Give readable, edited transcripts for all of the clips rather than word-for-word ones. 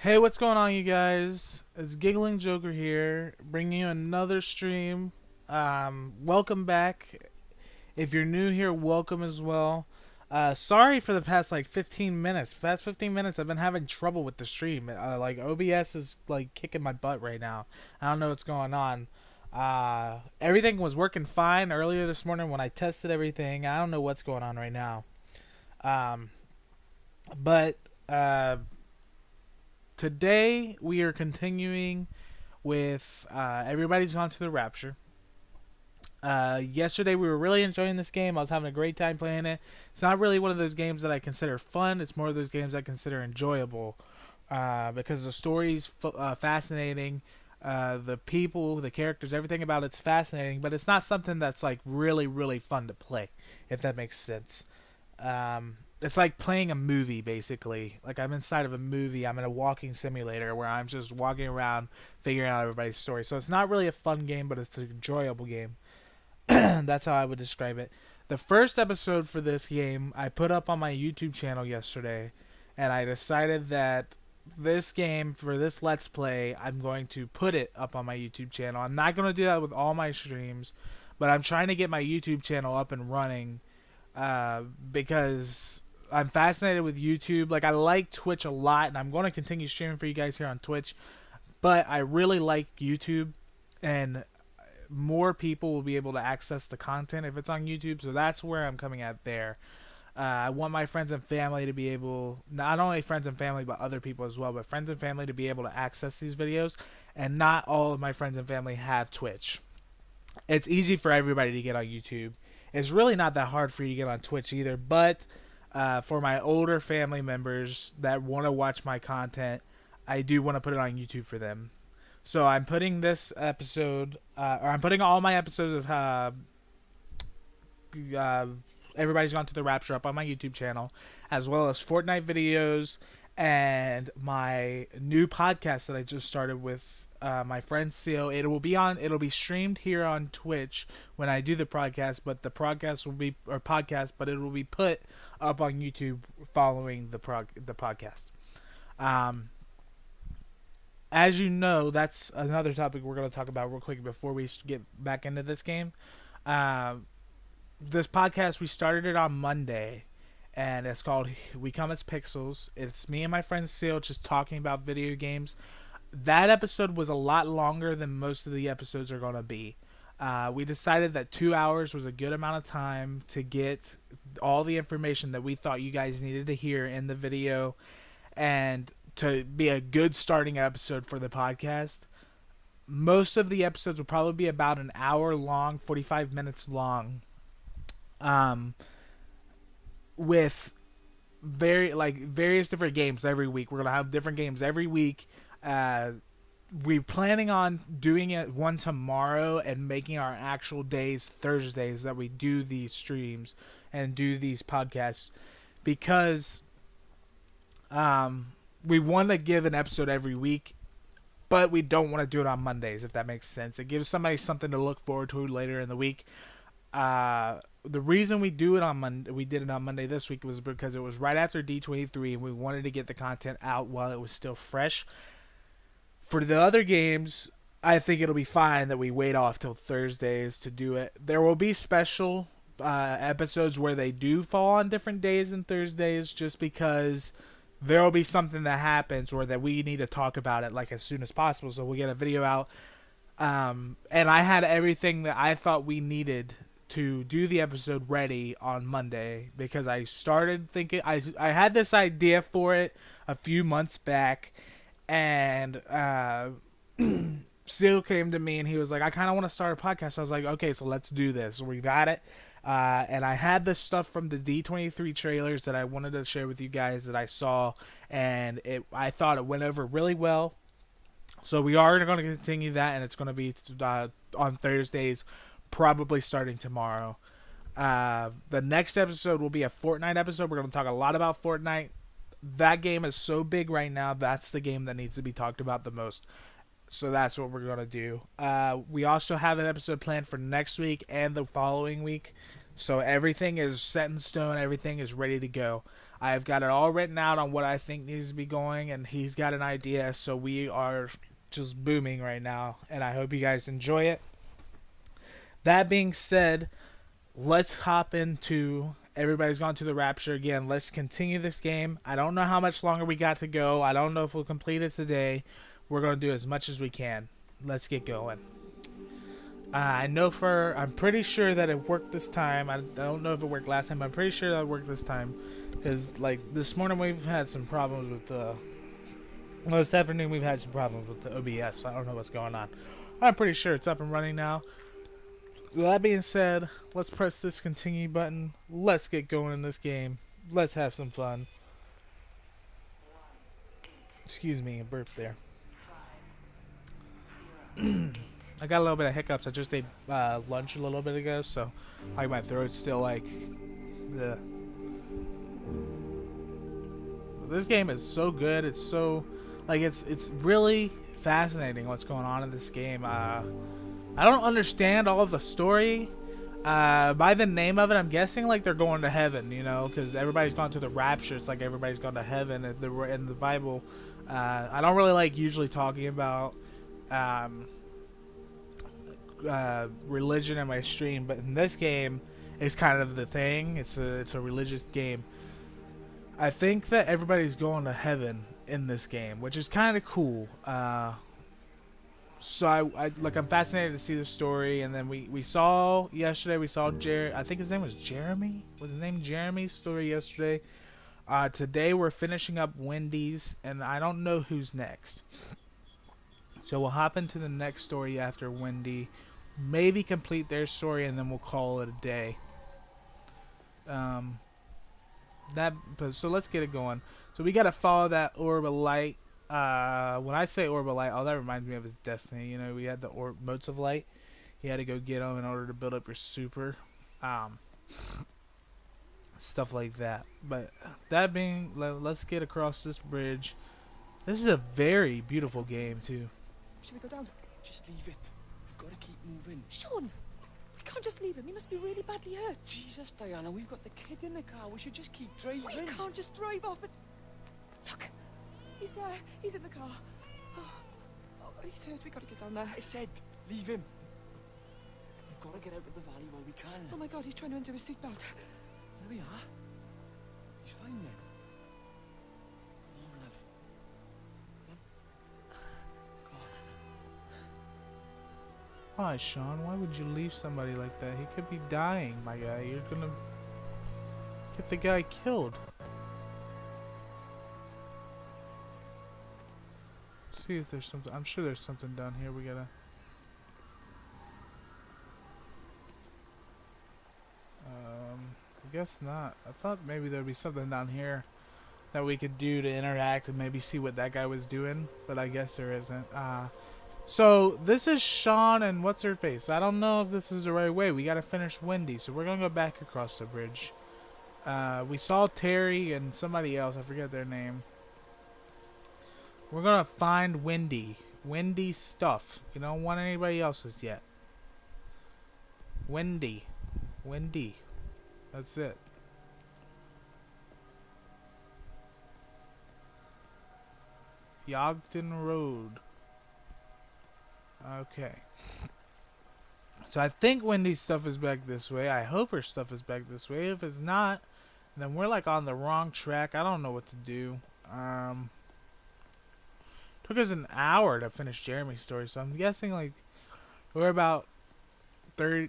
Hey, what's going on, you guys? It's Giggling Joker here, bringing you another stream. Welcome back. If you're new here, welcome as well. Sorry for the past 15 minutes. Past 15 minutes, I've been having trouble with the stream. OBS is kicking my butt right now. I don't know what's going on. Everything was working fine earlier this morning when I tested everything. I don't know what's going on right now. Um, but Today we are continuing with Everybody's Gone to the Rapture. Yesterday we were really enjoying this game. I was having a great time playing it. It's not really one of those games that I consider fun. It's more of those games I consider enjoyable because the story's fascinating. The people, the characters, everything about it's fascinating, but it's not something that's really, really fun to play, if that makes sense. It's like playing a movie, basically. Like I'm inside of a movie. I'm in a walking simulator where I'm just walking around figuring out everybody's story. So it's not really a fun game, but it's an enjoyable game. That's how I would describe it. The first episode for this game I put up on my YouTube channel yesterday, and I decided that this game, for this Let's Play, I'm going to put it up on my YouTube channel. I'm not going to do that with all my streams, but I'm trying to get my YouTube channel up and running because I'm fascinated with YouTube. I like Twitch a lot, and I'm going to continue streaming for you guys here on Twitch. But I really like YouTube, and more people will be able to access the content if it's on YouTube. So that's where I'm coming at there. I want my friends and family to be able, not only friends and family, but other people as well, but friends and family to be able to access these videos. And not all of my friends and family have Twitch. It's easy for everybody to get on YouTube. It's really not that hard for you to get on Twitch either, but for my older family members that want to watch my content, I do want to put it on YouTube for them. So I'm putting this episode, or I'm putting all my episodes of Everybody's Gone to the Rapture up on my YouTube channel, as well as Fortnite videos and my new podcast that I just started with my friend Seal. It'll be streamed here on Twitch when I do the podcast, but the podcast will be but it will be put up on YouTube following the podcast. As you know, that's another topic we're going to talk about real quick before we get back into this game. This podcast, we started it on Monday, and it's called We Come as Pixels. It's me and my friend Seal just talking about video games. That episode was a lot longer than most of the episodes are going to be. We decided that 2 hours was a good amount of time to get all the information that we thought you guys needed to hear in the video and to be a good starting episode for the podcast. Most of the episodes will probably be about an hour long, 45 minutes long. With various different games every week. We're gonna have different games every week. We're planning on doing it one tomorrow and making our actual days Thursdays that we do these streams and do these podcasts because we want to give an episode every week, but we don't want to do it on Mondays, if that makes sense. It gives somebody something to look forward to later in the week. The reason we did it on Monday this week was because it was right after D23 and we wanted to get the content out while it was still fresh. For the other games, I think it'll be fine that we wait off till Thursdays to do it. There will be special episodes where they do fall on different days than Thursdays just because there will be something that happens or that we need to talk about it as soon as possible, so we'll get a video out. And I had everything that I thought we needed to do the episode ready on Monday because I started thinking I had this idea for it a few months back, and Seal came to me and he was like, I kind of want to start a podcast. So I was like, okay, so let's do this. So we got it. And I had this stuff from the D23 trailers that I wanted to share with you guys that I saw, and I thought it went over really well. So we are going to continue that, and it's going to be on Thursdays, probably starting tomorrow. The next episode will be a Fortnite episode. We're going to talk a lot about Fortnite. That game is so big right now. That's the game that needs to be talked about the most. So that's what we're going to do. We also have an episode planned for next week and the following week. So everything is set in stone. Everything is ready to go. I've got it all written out on what I think needs to be going, and he's got an idea. So we are just booming right now, and I hope you guys enjoy it. That being said, let's hop into everybody's gone to the Rapture again. Let's continue this game. I don't know how much longer we got to go. I don't know if we'll complete it today. We're going to do as much as we can. Let's get going. I'm pretty sure that it worked this time. I don't know if it worked last time, but I'm pretty sure that it worked this time. Because, like, this morning we've had some problems with well, this afternoon we've had some problems with the OBS. So I don't know what's going on. I'm pretty sure it's up and running now. That being said, let's press this continue button. Let's get going in this game. Let's have some fun. Excuse me, a burp there. I got a little bit of hiccups. I just ate lunch a little bit ago, so like my throat's still like. Ugh. This game is so good. It's so like it's really fascinating what's going on in this game. I don't understand all of the story. By the name of it, I'm guessing like they're going to heaven, you know, because everybody's gone to the rapture. It's like everybody's gone to heaven in the Bible. I don't really like usually talking about religion in my stream, but in this game, it's kind of the thing. It's a religious game. I think that everybody's going to heaven in this game, which is kind of cool. So I'm fascinated to see the story, and then we saw yesterday. We saw I think his name was Jeremy. Was his name Jeremy's story yesterday? Today we're finishing up Wendy's, and I don't know who's next. So we'll hop into the next story after Wendy, maybe complete their story, and then we'll call it a day. So let's get it going. So we gotta follow that orb of light. When I say orb of light, that reminds me of his destiny. You know, we had the motes of light. You had to go get them in order to build up your super. Stuff like that. But that being, let's get across this bridge. This is a very beautiful game too. Should we go down? Just leave it. We've got to keep moving. Sean, we can't just leave him. He must be really badly hurt. Jesus, Diana, we've got the kid in the car. We should just keep driving. We can't just drive off and... Look, he's there. He's in the car. Oh, he's hurt. We got to get down there. I said, leave him. We've got to get out of the valley while we can. Oh my God, he's trying to undo his seatbelt. There we are. He's fine then. Come on, love. Come on. Why, Sean? Why would you leave somebody like that? He could be dying, my guy. You're gonna get the guy killed. See if there's something. I'm sure there's something down here. We gotta. I guess not. I thought maybe there'd be something down here that we could do to interact and maybe see what that guy was doing, but I guess there isn't. So this is Sean and what's her face. I don't know if this is the right way. We gotta finish Wendy, so we're gonna go back across the bridge. We saw Terry and somebody else. I forget their name. We're gonna find Wendy. Wendy's stuff. You don't want anybody else's yet. Wendy. Wendy. That's it. Yogton Road. Okay. So I think Wendy's stuff is back this way. I hope her stuff is back this way. If it's not, then we're like on the wrong track. I don't know what to do. Took us an hour to finish Jeremy's story, so I'm guessing like we're about 30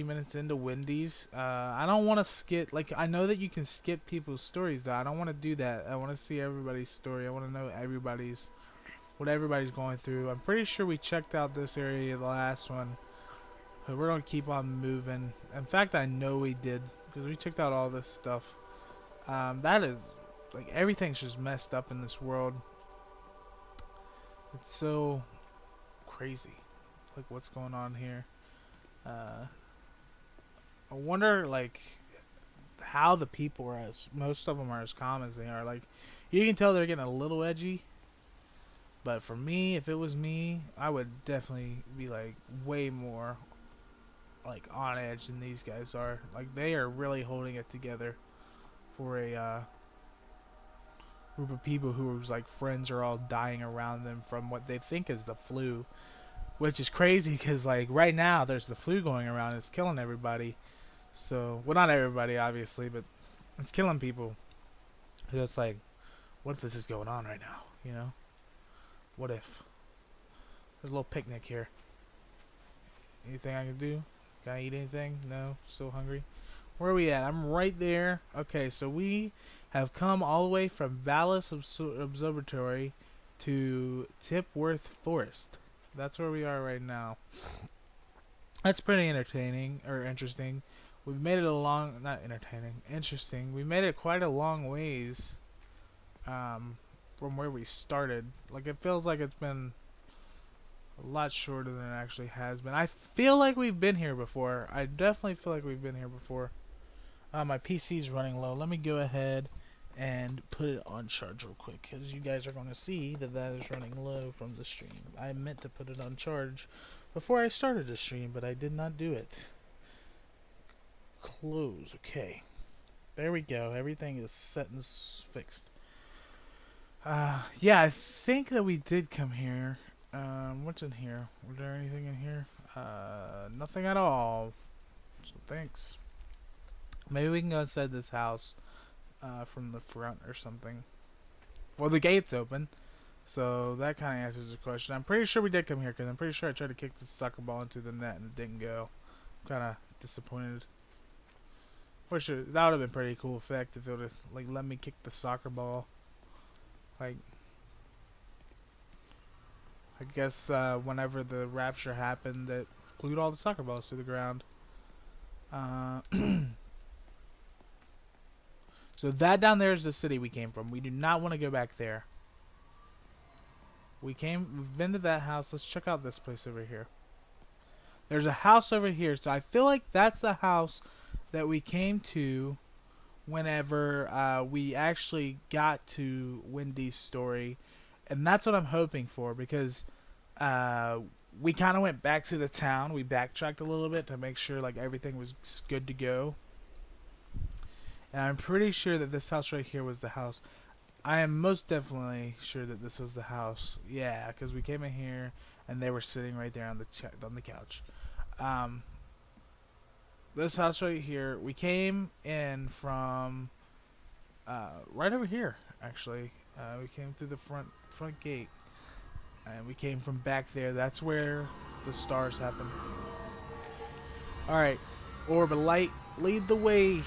minutes into Wendy's. I don't want to skip, like, I know that you can skip people's stories though. I don't want to do that. I want to see everybody's story. I want to know what everybody's going through. I'm pretty sure we checked out this area the last one, but we're going to keep on moving. In fact, I know we did, because we checked out all this stuff. That is, like, everything's just messed up in this world. It's so crazy. Like, what's going on here? I wonder, like, how the people are most of them are as calm as they are. Like, you can tell they're getting a little edgy. But for me, if it was me, I would definitely be, like, way more like on edge than these guys are. Like they are really holding it together for a group of people whose like friends are all dying around them from what they think is the flu, which is crazy because like right now there's the flu going around. It's killing everybody. So well, not everybody obviously, but it's killing people. So it's like, what if this is going on right now? You know, what if there's a little picnic here? Anything I can do? Can I eat anything? No, still hungry. Where are we at? I'm right there. Okay, so we have come all the way from Vallis Observatory to Tipworth Forest. That's where we are right now. That's pretty entertaining, or interesting. We've made it a long, not entertaining, interesting. We made it quite a long ways from where we started. Like, it feels like it's been a lot shorter than it actually has been. I feel like we've been here before. I definitely feel like we've been here before. My PC's running low. Let me go ahead and put it on charge real quick because you guys are going to see that that is running low from the stream. I meant to put it on charge before I started the stream, but I did not do it. Close. Okay. There we go. Everything is set and fixed. Yeah, I think that we did come here. What's in here? Was there anything in here? Nothing at all. So thanks. Maybe we can go inside this house from the front or something. Well, the gate's open, so that kind of answers the question. I'm pretty sure we did come here because I'm pretty sure I tried to kick the soccer ball into the net and it didn't go. I'm kind of disappointed. That would have been a pretty cool effect if it would have like let me kick the soccer ball. Like, I guess whenever the Rapture happened, that glued all the soccer balls to the ground. So that down there is the city we came from. We do not want to go back there. We've been to that house. Let's check out this place over here. There's a house over here. So I feel like that's the house that we came to whenever we actually got to Wendy's story. And that's what I'm hoping for because we kind of went back to the town. We backtracked a little bit to make sure like everything was good to go. And I'm pretty sure that this house right here was the house. I am most definitely sure that this was the house. Yeah, because we came in here and they were sitting right there on the couch. This house right here, we came in from right over here. Actually, we came through the front gate, and we came from back there. That's where the stars happen. All right, orb of light, lead the way.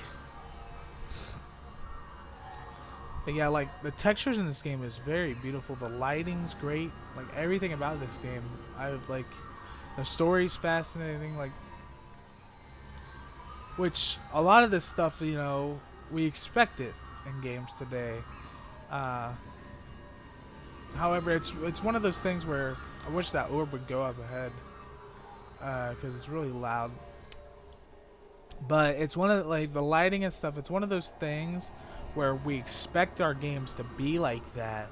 But yeah, like the textures in this game is very beautiful. The lighting's great. Like everything about this game, the story's fascinating. Like, which a lot of this stuff, you know, we expect it in games today. However, it's one of those things where I wish that orb would go up ahead because it's really loud. But it's one of like the lighting and stuff. It's one of those things where we expect our games to be like that.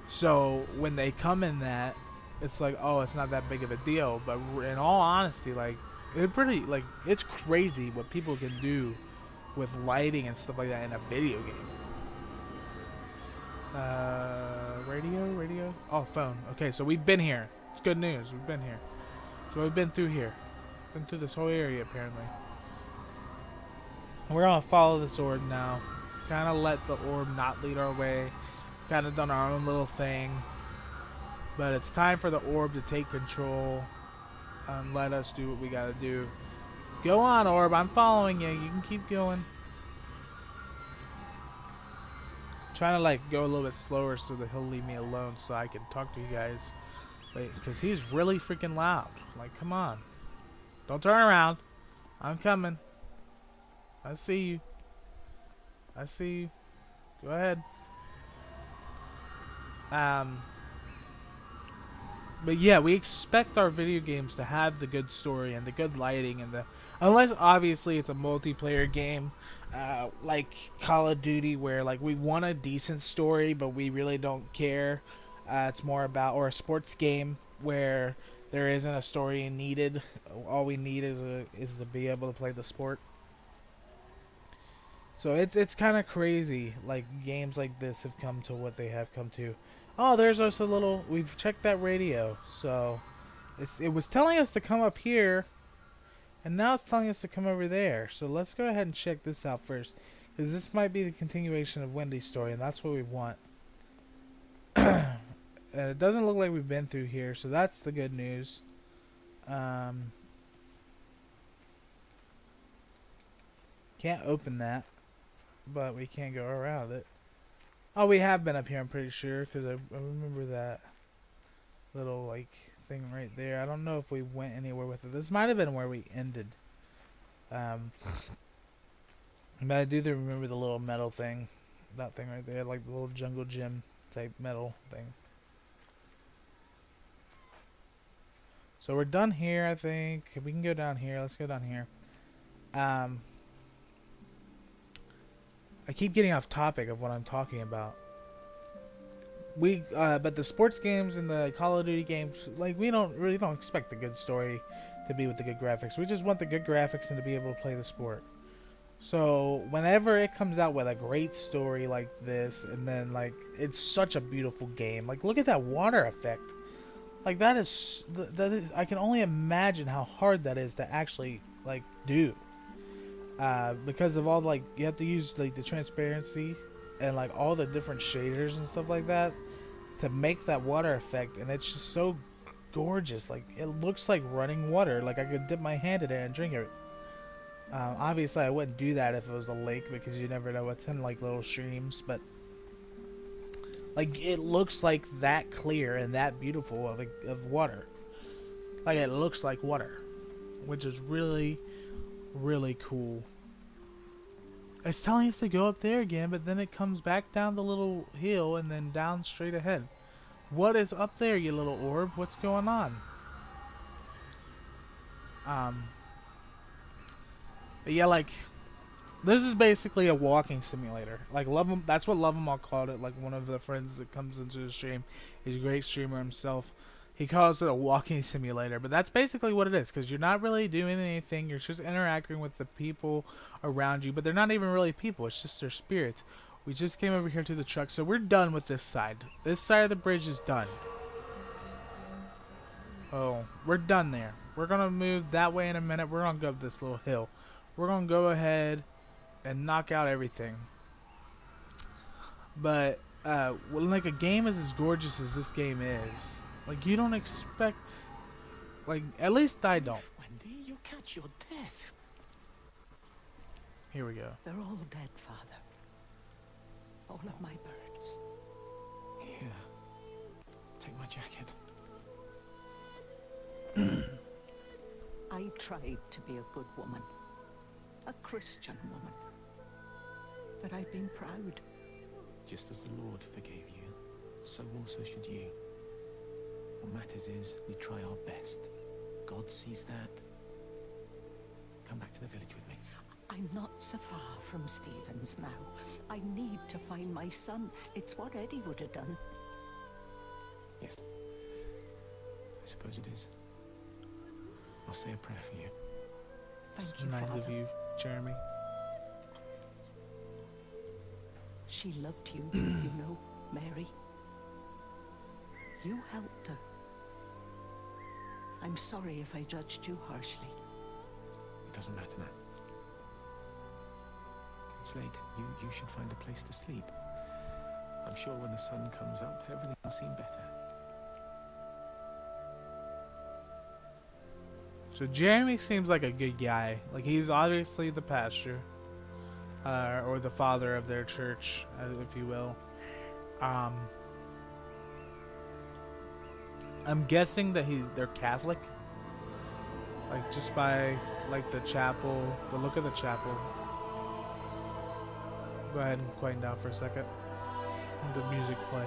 So when they come in that, it's like, oh, it's not that big of a deal. But in all honesty, like it's crazy what people can do with lighting and stuff like that in a video game. Radio. Oh, phone. Okay, so we've been here. It's good news. We've been here. So we've been through here. Been through this whole area apparently. We're gonna follow this orb now. Kind of let the orb not lead our way. Kind of done our own little thing. But it's time for the orb to take control and let us do what we gotta do. Go on, orb. I'm following you. You can keep going. Trying to like go a little bit slower so that he'll leave me alone so I can talk to you guys. Because he's really freaking loud. Like, come on. Don't turn around. I'm coming. I see you. I see you. Go ahead. But yeah, we expect our video games to have the good story and the good lighting and unless obviously it's a multiplayer game, like Call of Duty, where like we want a decent story but we really don't care. It's more about, or a sports game where there isn't a story needed. All we need is to be able to play the sport. So it's kind of crazy. Like games like this have come to what they have come to. Oh, there's us a little. We've checked that radio, so it was telling us to come up here, and now it's telling us to come over there. So let's go ahead and check this out first, because this might be the continuation of Wendy's story, and that's what we want. And it doesn't look like we've been through here, so that's the good news. Can't open that, but we can't go around it. Oh, we have been up here, I'm pretty sure, because I remember that little, like, thing right there. I don't know if we went anywhere with it. This might have been where we ended. But I do remember the little metal thing. That thing right there, like the little jungle gym type metal thing. So we're done here, I think. We can go down here. Let's go down here. I keep getting off topic of what I'm talking about. But the sports games and the Call of Duty games, like, we don't expect the good story to be with the good graphics. We just want the good graphics and to be able to play the sport. So whenever it comes out with a great story like this, and then like it's such a beautiful game, like look at that water effect, like that is I can only imagine how hard that is to actually like do, because of all like you have to use like the transparency and like all the different shaders and stuff like that to make that water effect, and it's just so gorgeous. Like it looks like running water. Like I could dip my hand in it and drink it. Obviously, I wouldn't do that if it was a lake because you never know what's in like little streams. But like it looks like that clear and that beautiful of water. Like it looks like water, which is really, really cool. It's telling us to go up there again, but then it comes back down the little hill and then down straight ahead. What is up there, you little orb? What's going on? But yeah, like, this is basically a walking simulator. Like, that's what Love 'em All called it. Like, one of the friends that comes into the stream, he's a great streamer himself. He calls it a walking simulator, but that's basically what it is, because you're not really doing anything. You're just interacting with the people around you, but they're not even really people. It's just their spirits. We just came over here to the truck, so we're done with this side. This side of the bridge is done. Oh, we're done there. We're going to move that way in a minute. We're going to go up this little hill. We're going to go ahead and knock out everything. But when like a game is as gorgeous as this game is, like you don't expect, like at least I don't. Wendy, you catch your death. Here we go. They're all dead, Father. All of my birds. Here. Take my jacket. I tried to be a good woman. A Christian woman. But I've been proud. Just as the Lord forgave you, so also should you. What matters is we try our best. God sees that. Come back to the village with me. I'm not so far from Stevens now. I need to find my son. It's what Eddie would have done. Yes. I suppose it is. I'll say a prayer for you. Thank you, Nice Father. of you, Jeremy. She loved you, you know, Mary. You helped her. I'm sorry if I judged you harshly. It doesn't matter now. It's late. You should find a place to sleep. I'm sure when the sun comes up, everything will seem better. So Jeremy seems like a good guy. Like he's obviously the pastor, or the father of their church, if you will. I'm guessing that they're Catholic. Like just by like the chapel, the look of the chapel. Go ahead and quieten down for a second. Let the music play.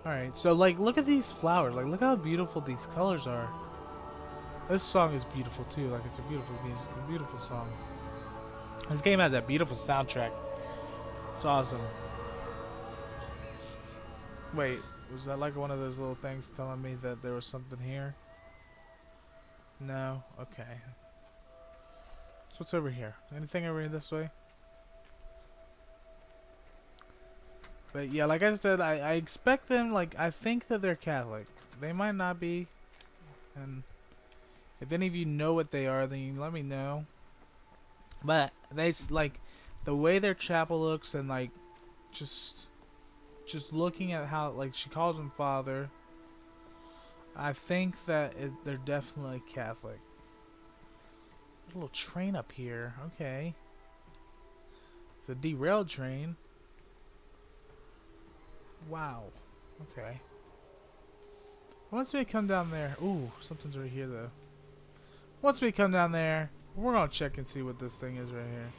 Alright, so like look at these flowers. Like look how beautiful these colors are. This song is beautiful too. Like it's a beautiful music, a beautiful song. This game has a beautiful soundtrack. It's awesome. Wait, was that like one of those little things telling me that there was something here? No? Okay. So what's over here? Anything over here this way? But yeah, like I said, I expect them, like, I think that they're Catholic. They might not be. And if any of you know what they are, then you can let me know. But they, like, the way their chapel looks and, like, just looking at how, like, she calls him father, I think that they're definitely Catholic. There's a little train up here. Okay. It's a derailed train. Wow. Okay. Once we come down there... Ooh, something's right here, though. Once we come down there, we're gonna check and see what this thing is right here.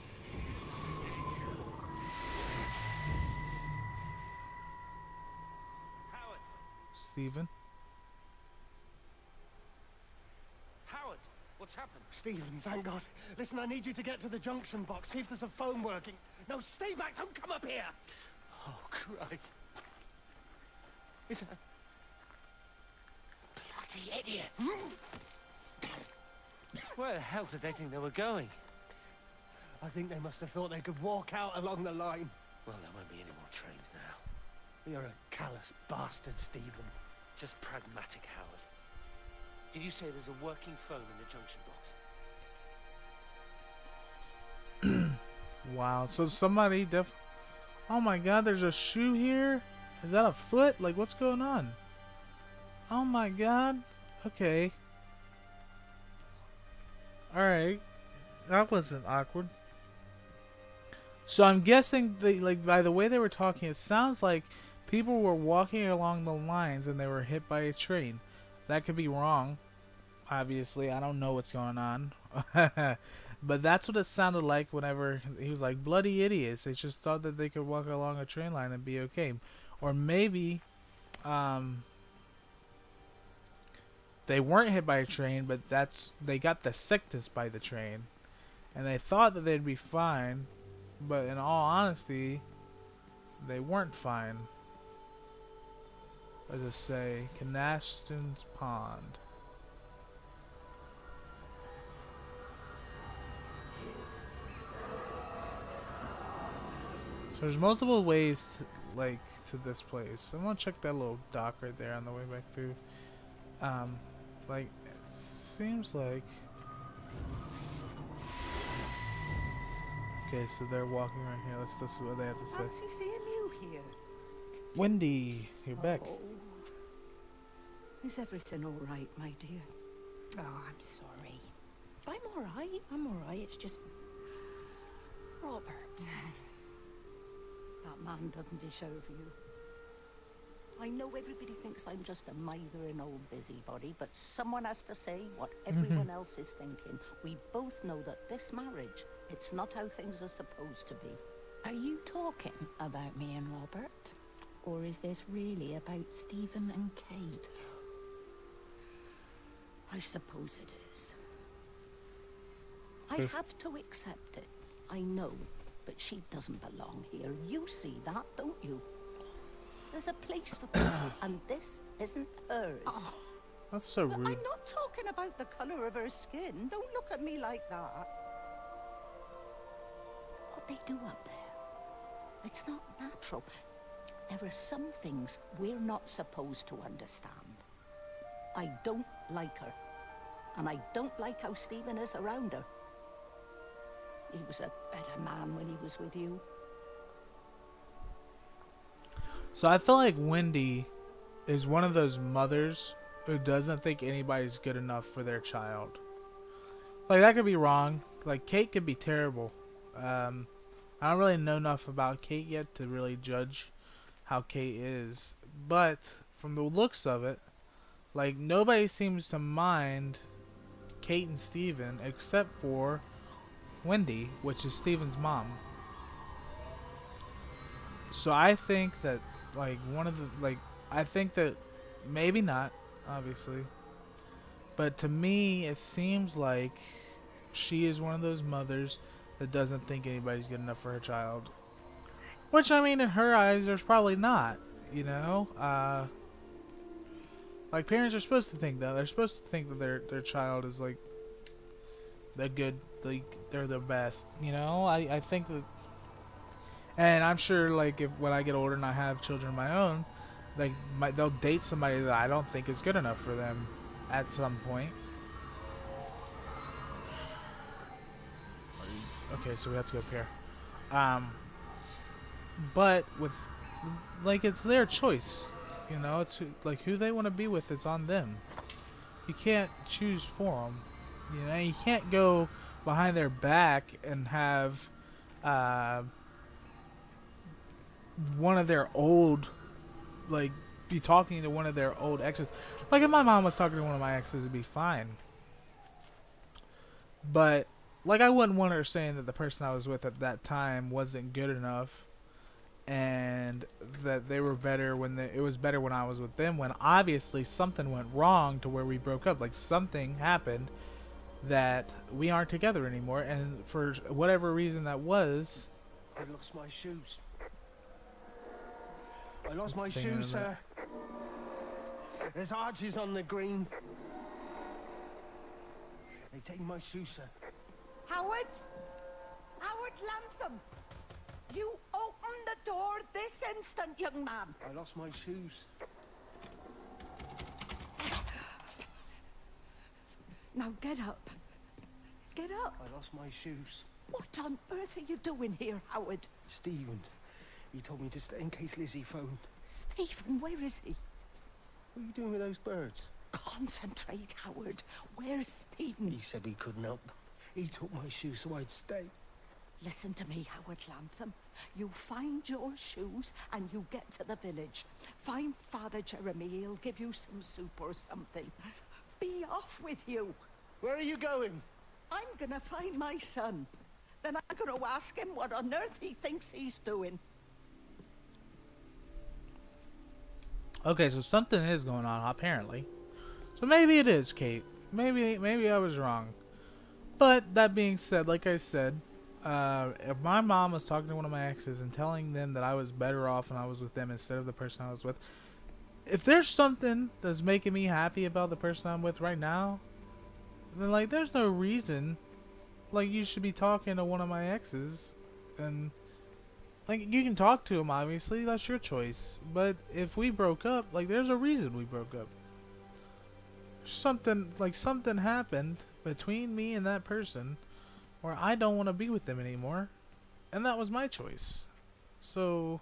Howard! Steven? Howard! What's happened? Stephen, thank God. Listen, I need you to get to the junction box. See if there's a phone working. No, stay back. Don't come up here. Oh, Christ. Is that... Bloody idiot! Where the hell did they think they were going? I think they must have thought they could walk out along the line. Well, there won't be any more trains now. You're a callous bastard, Stephen. Just pragmatic, Howard. Did you say there's a working phone in the junction box? Wow, so somebody oh my god, there's a shoe here? Is that a foot? Like, what's going on? Oh my god. Okay. Alright. That wasn't awkward. So I'm guessing, like, by the way they were talking, it sounds like people were walking along the lines and they were hit by a train. That could be wrong. Obviously, I don't know what's going on. But that's what it sounded like whenever he was like, bloody idiots. They just thought that they could walk along a train line and be okay. Or maybe they weren't hit by a train, but they got the sickness by the train. And they thought that they'd be fine. But in all honesty, they weren't fine. Let's just say, Canaston's Pond. So there's multiple ways to this place. I'm gonna check that little dock right there on the way back through. Like, it seems like... Okay, so they're walking right here. Let's listen to what they have to say. Fancy seeing you here. Wendy, you're back. Oh. Is everything all right, my dear? Oh, I'm sorry. I'm alright. I'm alright. It's just... Robert. That man doesn't deserve you. I know everybody thinks I'm just a mithering old busybody, but someone has to say what everyone else is thinking. We both know that this marriage, it's not how things are supposed to be. Are you talking about me and Robert? Or is this really about Stephen and Kate? I suppose it is. I have to accept it. I know, but she doesn't belong here. You see that, don't you? There's a place for people, and this isn't hers. Oh. That's so But rude. I'm not talking about the colour of her skin. Don't look at me like that. What they do up there, it's not natural. There are some things we're not supposed to understand. I don't like her, and I don't like how Stephen is around her. He was a better man when he was with you. So I feel like Wendy is one of those mothers who doesn't think anybody's good enough for their child. Like, that could be wrong. Like, Kate could be terrible. I don't really know enough about Kate yet to really judge how Kate is. But from the looks of it, like, nobody seems to mind Kate and Steven except for Wendy, which is Steven's mom. So I think that, like one of the like I think that maybe not, obviously, but to me it seems like she is one of those mothers that doesn't think anybody's good enough for her child. Which I mean, in her eyes, there's probably not. You know, like parents are supposed to think that. They're supposed to think that their child is like the good, like they're the best. You know, I think that, and I'm sure like if when I get older and I have children of my own, like they'll date somebody that I don't think is good enough for them at some point. Okay, so we have to go up here. But with like it's their choice, you know. It's like who they want to be with. It's on them. You can't choose for them. You know, you can't go behind their back and have one of their old like be talking to one of their old exes. Like if my mom was talking to one of my exes, it'd be fine. But like I wouldn't want her saying that the person I was with at that time wasn't good enough and that they were better when it was better when I was with them, when obviously something went wrong to where we broke up. Like something happened that we aren't together anymore, and for whatever reason that was, I lost my shoes. I lost my shoes, sir. There's arches on the green. They've taken my shoes, sir. Howard? Howard Latham! You open the door this instant, young man. I lost my shoes. Now get up. Get up. I lost my shoes. What on earth are you doing here, Howard? Stephen, he told me to stay in case Lizzie phoned. Stephen, where is he? What are you doing with those birds? Concentrate, Howard. Where's Stephen? He said he couldn't help. He took my shoes so I'd stay. Listen to me, Howard Latham. You find your shoes and you get to the village. Find Father Jeremy. He'll give you some soup or something. Be off with you. Where are you going? I'm gonna find my son. Then I'm gonna ask him what on earth he thinks he's doing. okay, so something is going on apparently. So maybe it is Kate. Maybe I was wrong. But that being said, like I said, if my mom was talking to one of my exes and telling them that I was better off when I was with them instead of the person I was with, if there's something that's making me happy about the person I'm with right now, then like there's no reason like you should be talking to one of my exes. And like you can talk to him, obviously, that's your choice. But if we broke up, like there's a reason we broke up. Something happened between me and that person where I don't want to be with them anymore, and that was my choice. So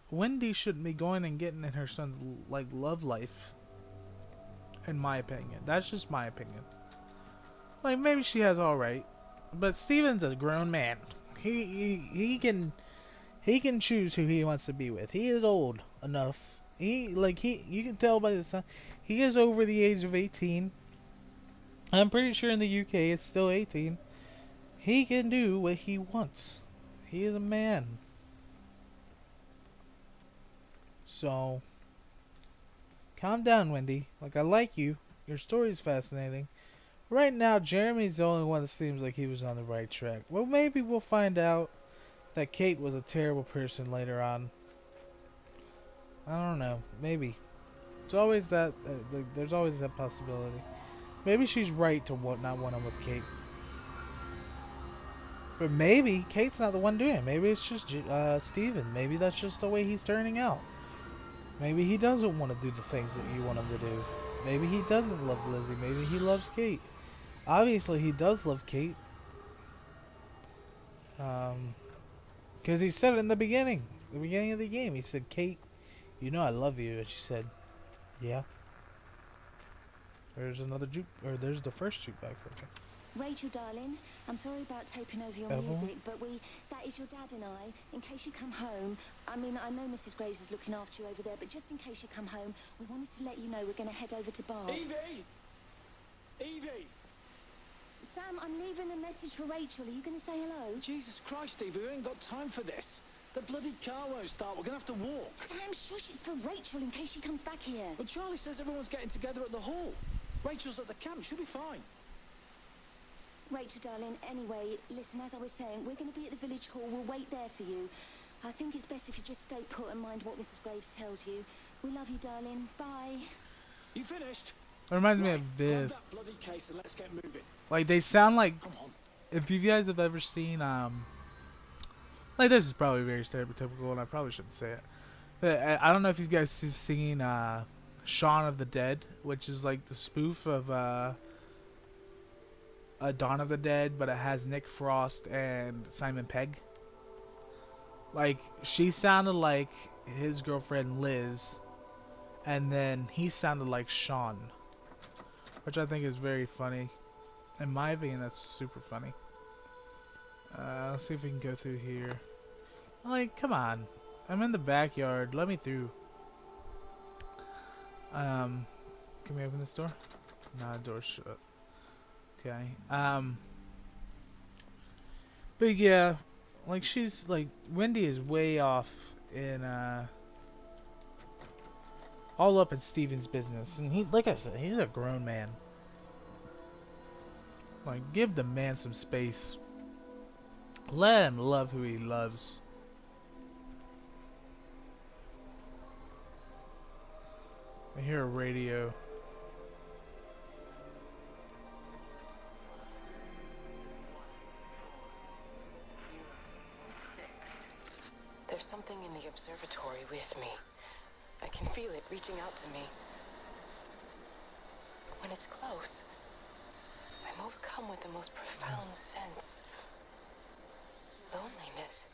Wendy shouldn't be going and getting in her son's like love life, in my opinion. That's just my opinion. Like maybe she has all right, but Steven's a grown man. He can choose who he wants to be with. He is old enough. You can tell by the sign, he is over the age of 18. I'm pretty sure in the UK it's still 18. He can do what he wants. He is a man. So, calm down, Wendy. Like, I like you. Your story's fascinating. Right now, Jeremy's the only one that seems like he was on the right track. Well, maybe we'll find out that Kate was a terrible person later on. I don't know. Maybe. It's always that. There's always that possibility. Maybe she's right to not want him with Kate. But maybe Kate's not the one doing it. Maybe it's just Steven. Maybe that's just the way he's turning out. Maybe he doesn't want to do the things that you want him to do. Maybe he doesn't love Lizzie. Maybe he loves Kate. Obviously, he does love Kate. Because he said it in the beginning of the game. He said, "Kate, you know I love you," and she said, "Yeah." There's there's the first jukebox. Okay. Rachel, darling, I'm sorry about taping over your Evelyn? music, but that is your dad and I. In case you come home, I mean, I know Mrs. Graves is looking after you over there, but just in case you come home, we wanted to let you know we're going to head over to Barb's. Evie! Evie! Sam, I'm leaving a message for Rachel. Are you going to say hello? Jesus Christ, Evie, we ain't got time for this. The bloody car won't start. We're gonna have to walk. Sam, shush, it's for Rachel in case she comes back here. But Charlie says everyone's getting together at the hall. Rachel's at the camp. She'll be fine. Rachel, darling, anyway, listen, as I was saying, we're going to be at the village hall. We'll wait there for you. I think it's best if you just stay put and mind what Mrs. Graves tells you. We love you, darling. Bye. You finished? It reminds me of Grab Viv. that bloody case and let's get moving. Like, they sound like, Come on. if you guys have ever seen, like, this is probably very stereotypical, and I probably shouldn't say it. But I don't know if you guys have seen, Shaun of the Dead, which is like the spoof of, Dawn of the Dead, but it has Nick Frost and Simon Pegg. Like, she sounded like his girlfriend Liz, and then he sounded like Sean, which I think is very funny. In my opinion, that's super funny. Let's see if we can go through here. Like, come on. I'm in the backyard. Let me through. Can we open this door? Nah, door's shut. Okay. But yeah, like, she's like, Wendy is way off in all up in Steven's business, and he, like I said, he's a grown man. Like, give the man some space. Let him love who he loves. I hear a radio. There's something in the observatory with me. I can feel it reaching out to me. When it's close, I'm overcome with the most profound sense of loneliness.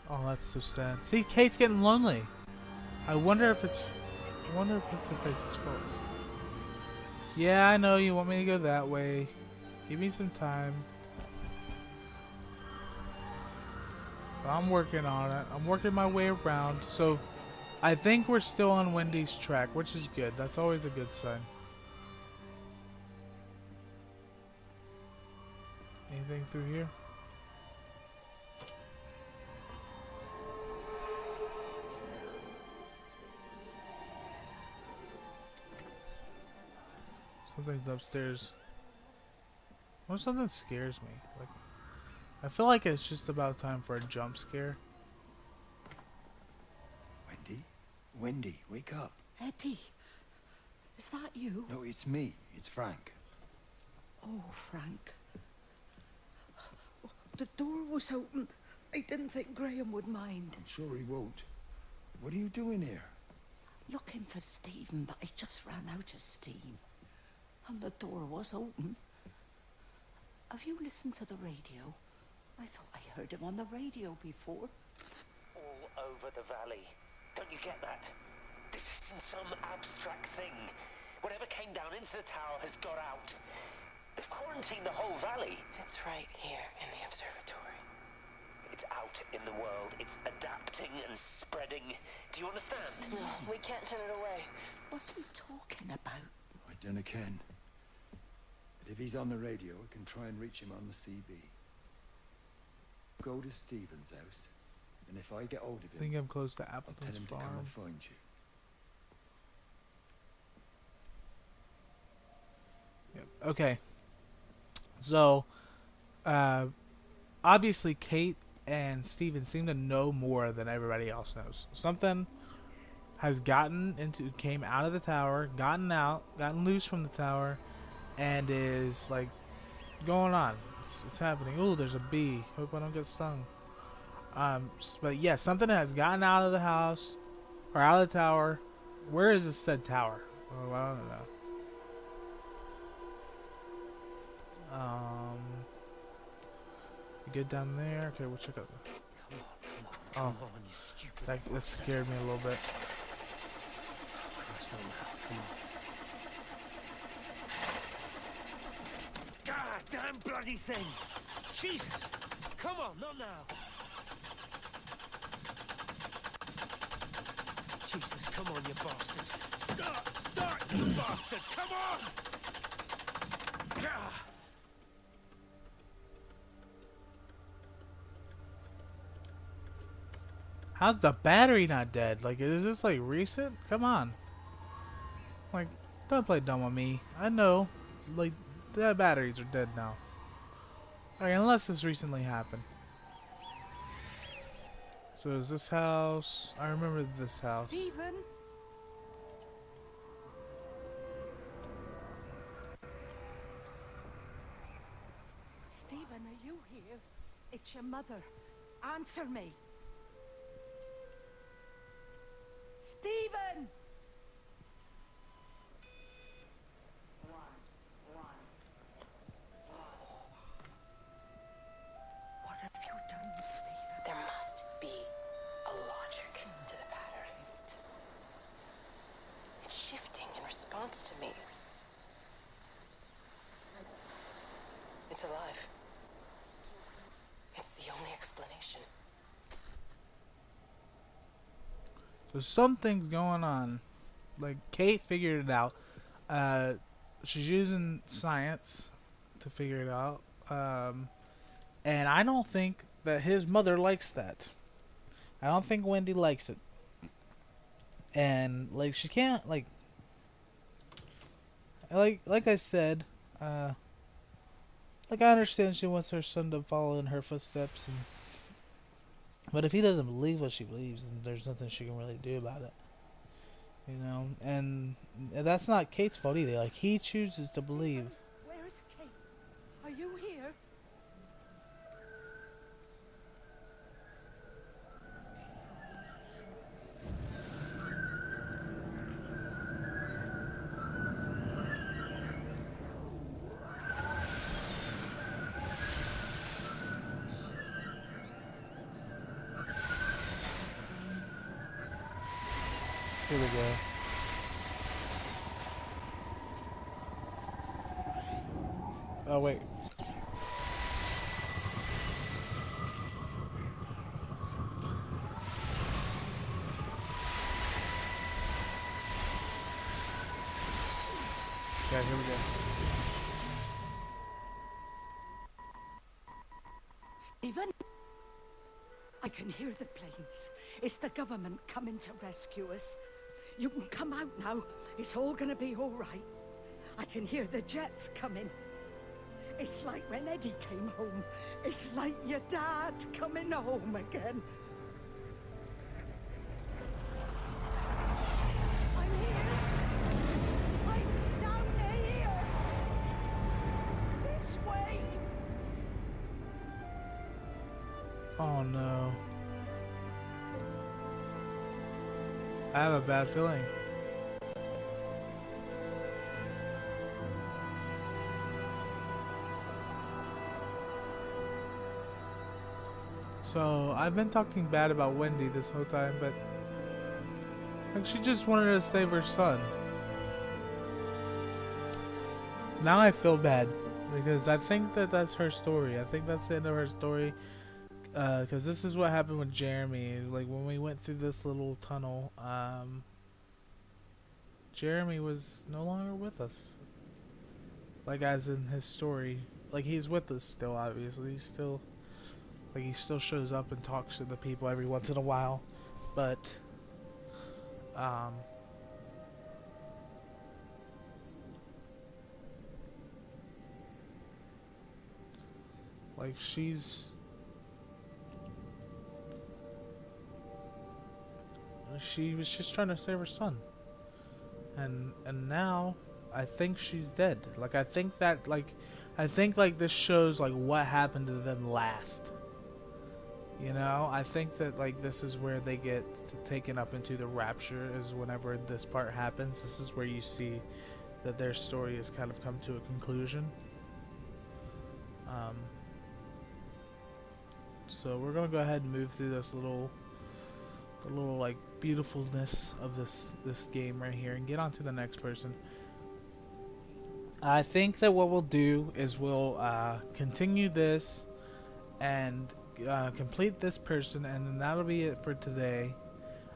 Oh, that's so sad. See, Kate's getting lonely. I wonder if it's her face's fault. Yeah, I know you want me to go that way. Give me some time. But I'm working on it. I'm working my way around. So, I think we're still on Wendy's track, which is good. That's always a good sign. Anything through here? Something's upstairs. What if something scares me? Like, I feel like it's just about time for a jump scare. Wendy? Wendy, wake up. Eddie, is that you? No, it's me. It's Frank. Oh, Frank. The door was open. I didn't think Graham would mind. I'm sure he won't. What are you doing here? Looking for Stephen, but I just ran out of steam. And the door was open. Have you listened to the radio? I thought I heard him on the radio before. It's all over the valley. Don't you get that? This isn't some abstract thing. Whatever came down into the tower has got out. They've quarantined the whole valley. It's right here in the observatory. It's out in the world. It's adapting and spreading. Do you understand? No, we can't turn it away. What's he talking about? I dunno ken. But if he's on the radio, I can try and reach him on the CB. Go to Stephen's house, and if I get hold of I think him, I'm close to I'll tell Appleton's him to come farm. and find you. Yep. Okay. So, obviously, Kate and Steven seem to know more than everybody else knows. Something has came out of the tower, gotten loose from the tower, and is like going on. It's happening. Oh, there's a bee. Hope I don't get stung. But yeah, something has gotten out of the house or out of the tower. Where is this said tower? Oh, I don't know. You get down there. Okay, we'll check out. Come on, you stupid. That scared me a little bit. Christ, not now. Come on. God damn bloody thing! Jesus! Come on, not now! Jesus, come on, you bastard! Start, you bastard! Come on! Ah. How's the battery not dead? Like, is this like recent? Come on. Like, don't play dumb with me. I know. Like, the batteries are dead now. Okay, unless this recently happened. So is this house? I remember this house. Stephen? Stephen, are you here? It's your mother. Answer me. Stephen! What have you done, Stephen? There must be a logic to the pattern. It's shifting in response to me. It's alive. It's the only explanation. So something's going on. Like, Kate figured it out. She's using science to figure it out. And I don't think that his mother likes that. I don't think Wendy likes it. And, like, she can't, like I said, like, I understand she wants her son to follow in her footsteps, but if he doesn't believe what she believes, then there's nothing she can really do about it. You know, and that's not Kate's fault either. Like, he chooses to believe. Where's Kate? Are you here? Here we go. Oh, wait. Yeah, here we go. Stephen? I can hear the planes. It's the government coming to rescue us. You can come out now. It's all gonna be all right. I can hear the jets coming. It's like when Eddie came home. It's like your dad coming home again. I'm here. I'm down here. This way. Oh, no. I have a bad feeling. So, I've been talking bad about Wendy this whole time, but like, she just wanted to save her son. Now I feel bad because I think that that's her story. I think that's the end of her story. Because this is what happened with Jeremy. Like, when we went through this little tunnel, Jeremy was no longer with us. Like, as in his story. Like, he's with us still, obviously. He's still, like, he still shows up and talks to the people every once in a while. But, like, she was just trying to save her son. And now I think she's dead. Like, I think this shows like what happened to them last. You know, I think that like this is where they get taken up into the rapture, is whenever this part happens. This is where you see that their story has kind of come to a conclusion. So we're gonna go ahead and move through this little like beautifulness of this game right here and get on to the next person. I think that what we'll do is we'll continue this and complete this person, and then that'll be it for today.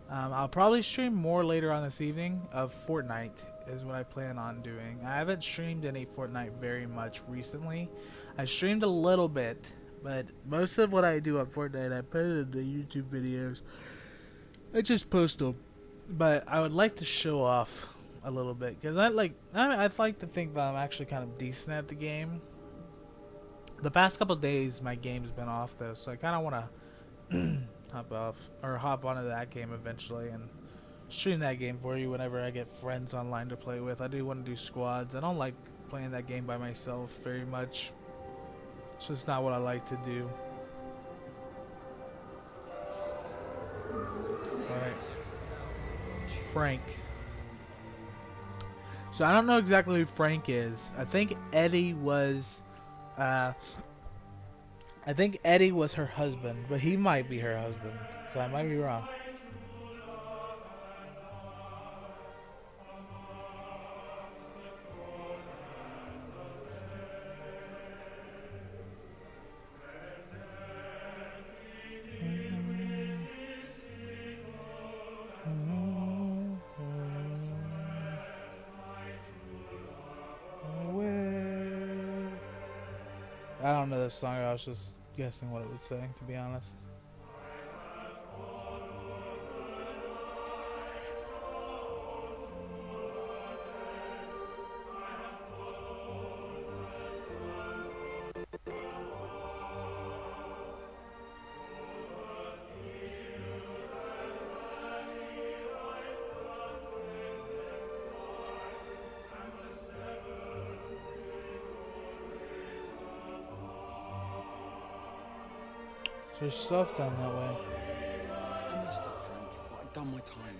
I'll probably stream more later on this evening of Fortnite is what I plan on doing. I haven't streamed any Fortnite very much recently. I streamed a little bit, but most of what I do on Fortnite I put it in the YouTube videos. I just post them, but I would like to show off a little bit because I'd like to think that I'm actually kind of decent at the game. The past couple of days, my game's been off though, so I kind of want to hop onto that game eventually and stream that game for you whenever I get friends online to play with. I do want to do squads. I don't like playing that game by myself very much. It's just not what I like to do. Alright. Frank. So I don't know exactly who Frank is. I think Eddie was her husband, but he might be her husband. So I might be wrong. I don't know this song. I was just guessing what it would say, to be honest. There's stuff down that way. I messed up, Frank, but I've done my time.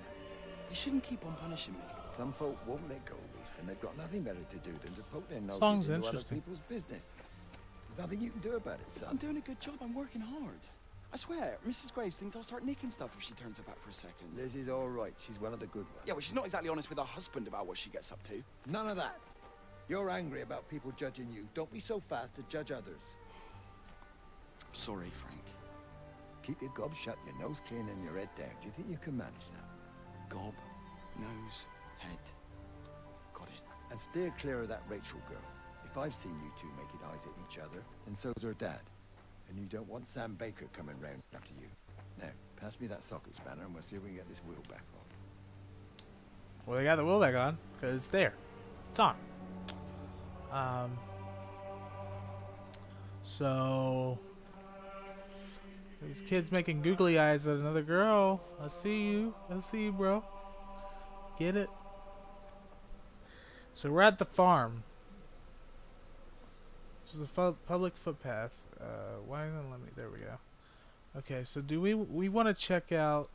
They shouldn't keep on punishing me. Some folk won't let go, Reese, and they've got nothing better to do than to poke their Song's noses into other interesting. people's business. There's nothing you can do about it, son. I'm doing a good job. I'm working hard. I swear, Mrs. Graves thinks I'll start nicking stuff if she turns her back for a second. Liz is all right. She's one of the good ones. Yeah, well, she's not exactly honest with her husband about what she gets up to. None of that. You're angry about people judging you. Don't be so fast to judge others. I'm sorry, Frank. Keep your gob shut, your nose clean, and your head down. Do you think you can manage that? Gob, nose, head. Got it. And steer clear of that Rachel girl. If I've seen you two making eyes at each other, then so's her dad. And you don't want Sam Baker coming round after you. Now, pass me that socket spanner and we'll see if we can get this wheel back on. Well, they got the wheel back on, because it's there. It's on. So... these kids making googly eyes at another girl. I see you. I see you, bro. Get it? So we're at the farm. This is a public footpath. Why not let me? There we go. Okay, so do we want to check out?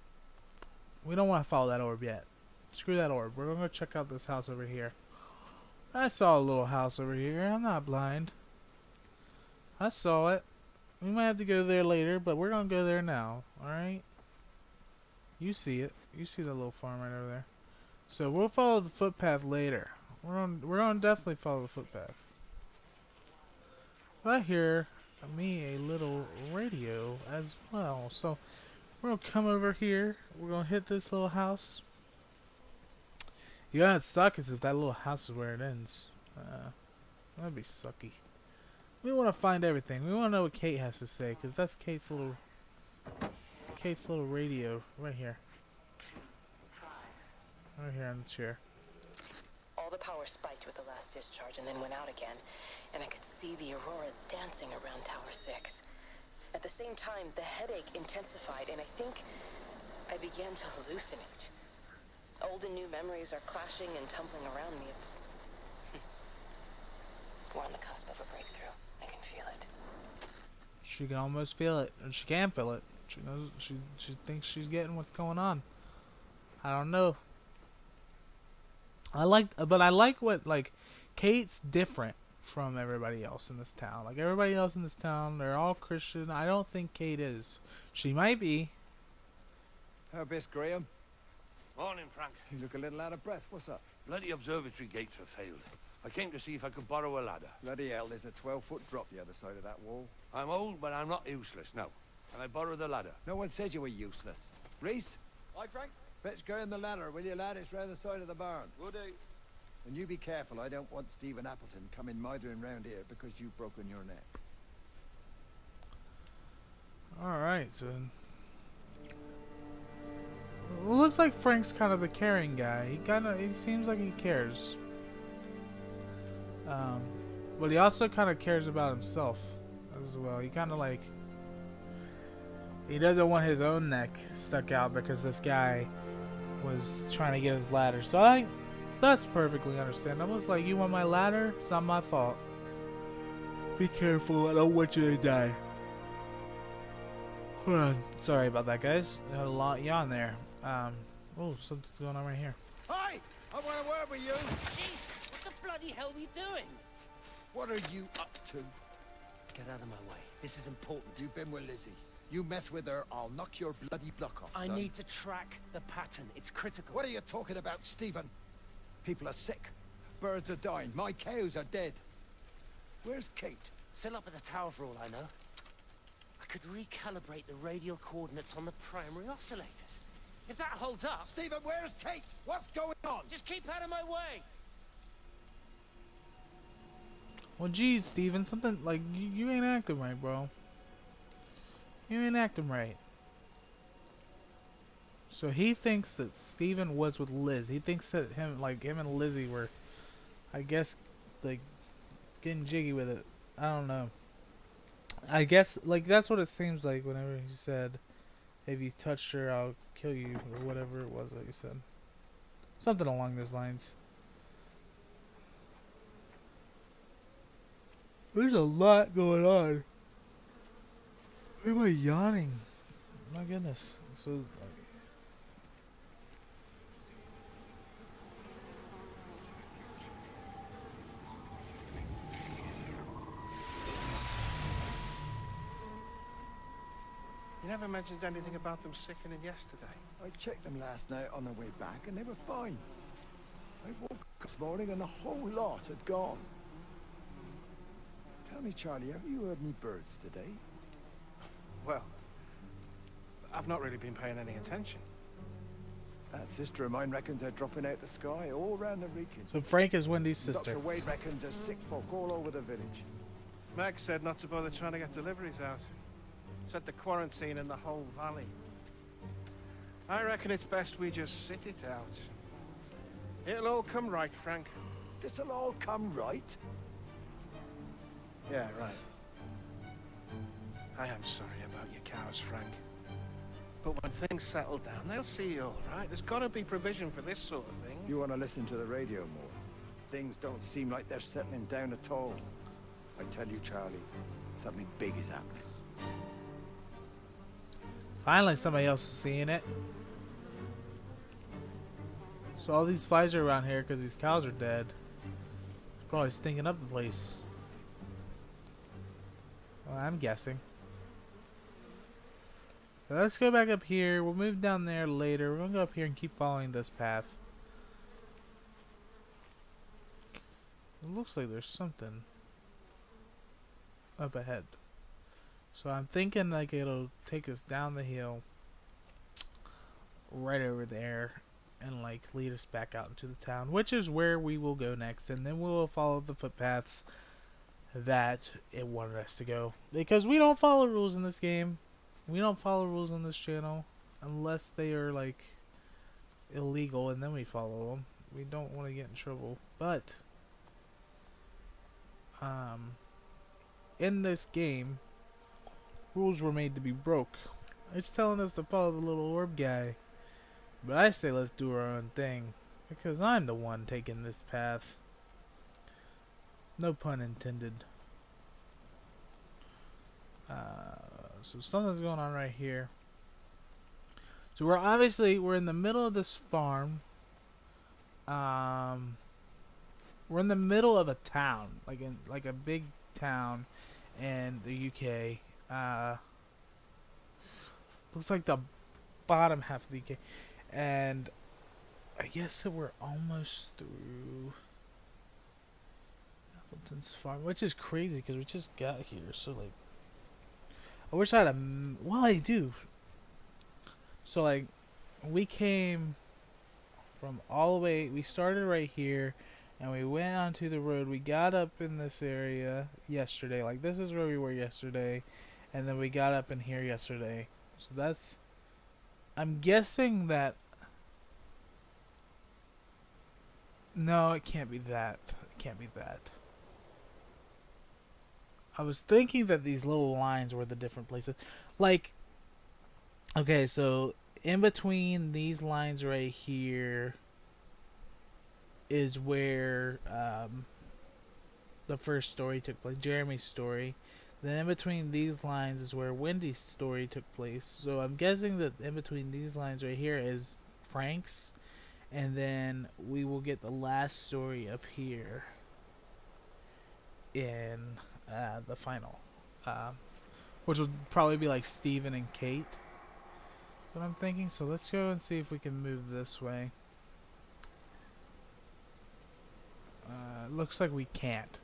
We don't want to follow that orb yet. Screw that orb. We're gonna check out this house over here. I saw a little house over here. I'm not blind. I saw it. We might have to go there later, but we're gonna go there now. All right. You see it. You see the little farm right over there. So we'll follow the footpath later. We're gonna definitely follow the footpath. But I hear me a little radio as well. So we're gonna come over here. We're gonna hit this little house. You know, it sucks is if that little house is where it ends. That'd be sucky. We want to find everything. We want to know what Kate has to say, because that's Kate's little radio right here. Right here on the chair. All the power spiked with the last discharge and then went out again, and I could see the aurora dancing around Tower 6. At the same time, the headache intensified, and I think I began to hallucinate. Old and new memories are clashing and tumbling around me. We're on the cusp of a breakthrough. I can feel it. She can almost feel it, and she can feel it. She knows. She thinks she's getting what's going on. I don't know. I like what Kate's different from everybody else in this town. Like everybody else in this town, they're all Christian. I don't think Kate is. She might be. How best, Graham? Morning, Frank. You look a little out of breath. What's up? Bloody observatory gates have failed. I came to see if I could borrow a ladder. Bloody hell, there's a 12-foot drop the other side of that wall. I'm old, but I'm not useless, no. Can I borrow the ladder? No one said you were useless. Reese? Hi, Frank. Fetch Graham the ladder, will you, lad? It's round the side of the barn. Will do. And you be careful. I don't want Stephen Appleton coming mithering round here because you've broken your neck. Alright, so looks like Frank's kind of the caring guy. He seems like he cares. Um, but he also kind of cares about himself as well. He kind of like, he doesn't want his own neck stuck out because this guy was trying to get his ladder. So I think that's perfectly understandable. It's like, you want my ladder? It's not my fault. Be careful, I don't want you to die. Hold on. Sorry about that, guys. I had a lot yawn there. Oh, something's going on right here. Hi! I want a word with you! Jeez, what the bloody hell are you doing? What are you up to? Get out of my way. This is important. You've been with Lizzie. You mess with her, I'll knock your bloody block off, I son. need to track the pattern. It's critical. What are you talking about, Stephen? People are sick. Birds are dying. My cows are dead. Where's Kate? Still up at the tower for all I know. I could recalibrate the radial coordinates on the primary oscillators. If that holds up... Stephen, where's Kate? What's going on? Just keep out of my way! Well, geez, Steven, something like you ain't acting right, bro. You ain't acting right. So he thinks that Steven was with Liz. He thinks that him and Lizzie were, I guess, like, getting jiggy with it. I don't know. I guess, like, that's what it seems like whenever he said, if you touched her, I'll kill you, or whatever it was that he said. Something along those lines. There's a lot going on. Why am I yawning? My goodness. So, like, You never mentioned anything about them sickening yesterday. I checked them last night on the way back and they were fine. I woke up this morning and the whole lot had gone. Tell me, Charlie, have you heard any birds today? Well, I've not really been paying any attention. That sister of mine reckons they're dropping out the sky all around the region. so Frank is Wendy's sister. Dr. Wade reckons there's sick folk all over the village. Meg said not to bother trying to get deliveries out. Set the quarantine in the whole valley. I reckon it's best we just sit it out. It'll all come right, Frank. This'll all come right. Yeah, right. I am sorry about your cows, Frank. But when things settle down, they'll see you all right. There's got to be provision for this sort of thing. You want to listen to the radio more. Things don't seem like they're settling down at all. I tell you, Charlie, something big is happening. Finally, somebody else is seeing it. So all these flies are around here because these cows are dead. Probably stinking up the place. Well, I'm guessing. Let's go back up here. We'll move down there later. We're gonna go up here and keep following this path. It looks like there's something up ahead. So I'm thinking like it'll take us down the hill right over there and like lead us back out into the town, which is where we will go next, and then we'll follow the footpaths that it wanted us to go, because we don't follow rules in this game. We don't follow rules on this channel unless they are like illegal, and then we follow them. We don't want to get in trouble. But in this game, rules were made to be broke. It's telling us to follow the little orb guy, but I say let's do our own thing, because I'm the one taking this path. No pun intended. So something's going on right here. So we're in the middle of this farm. We're in the middle of a town, like a big town in the UK. Looks like the bottom half of the UK, and I guess that we're almost through Appleton's farm, which is crazy because we just got here. So like, I wish I had well, I do. So like, we came from all the way. We started right here, and we went onto the road. We got up in this area yesterday. Like, this is where we were yesterday, and then we got up in here yesterday. So that's, I'm guessing that No, it can't be that. It can't be that. I was thinking that these little lines were the different places. Like, okay, so in between these lines right here is where the first story took place, Jeremy's story. Then in between these lines is where Wendy's story took place. So I'm guessing that in between these lines right here is Frank's, and then we will get the last story up here in the final, which will probably be like Steven and Kate. What I'm thinking. So let's go and see if we can move this way. Looks like we can't.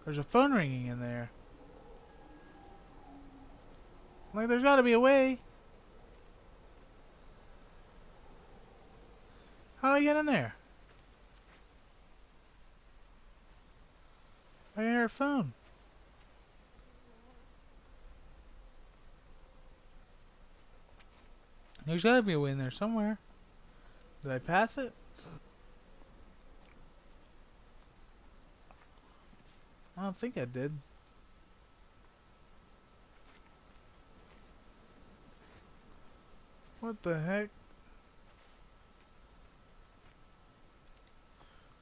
There's a phone ringing in there. Like, there's gotta be a way. How do I get in there? I hear a phone. There's gotta be a way in there somewhere. Did I pass it? I don't think I did. What the heck?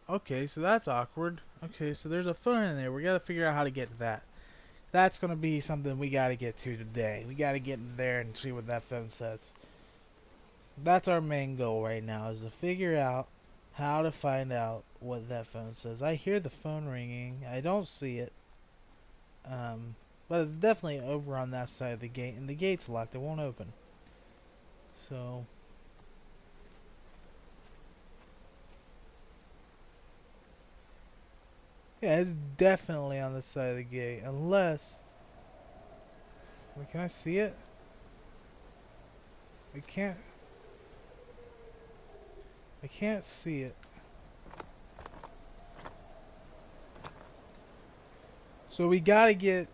Okay, so that's awkward. Okay, so there's a phone in there. We gotta figure out how to get to that. That's gonna be something we gotta get to today. We gotta get in there and see what that phone says. That's our main goal right now, is to figure out how to find out what that phone says. I hear the phone ringing. I don't see it. But it's definitely over on that side of the gate, and the gate's locked. It won't open. So yeah, it's definitely on the side of the gate. Unless, wait, can I see it? I can't see it. So we gotta get,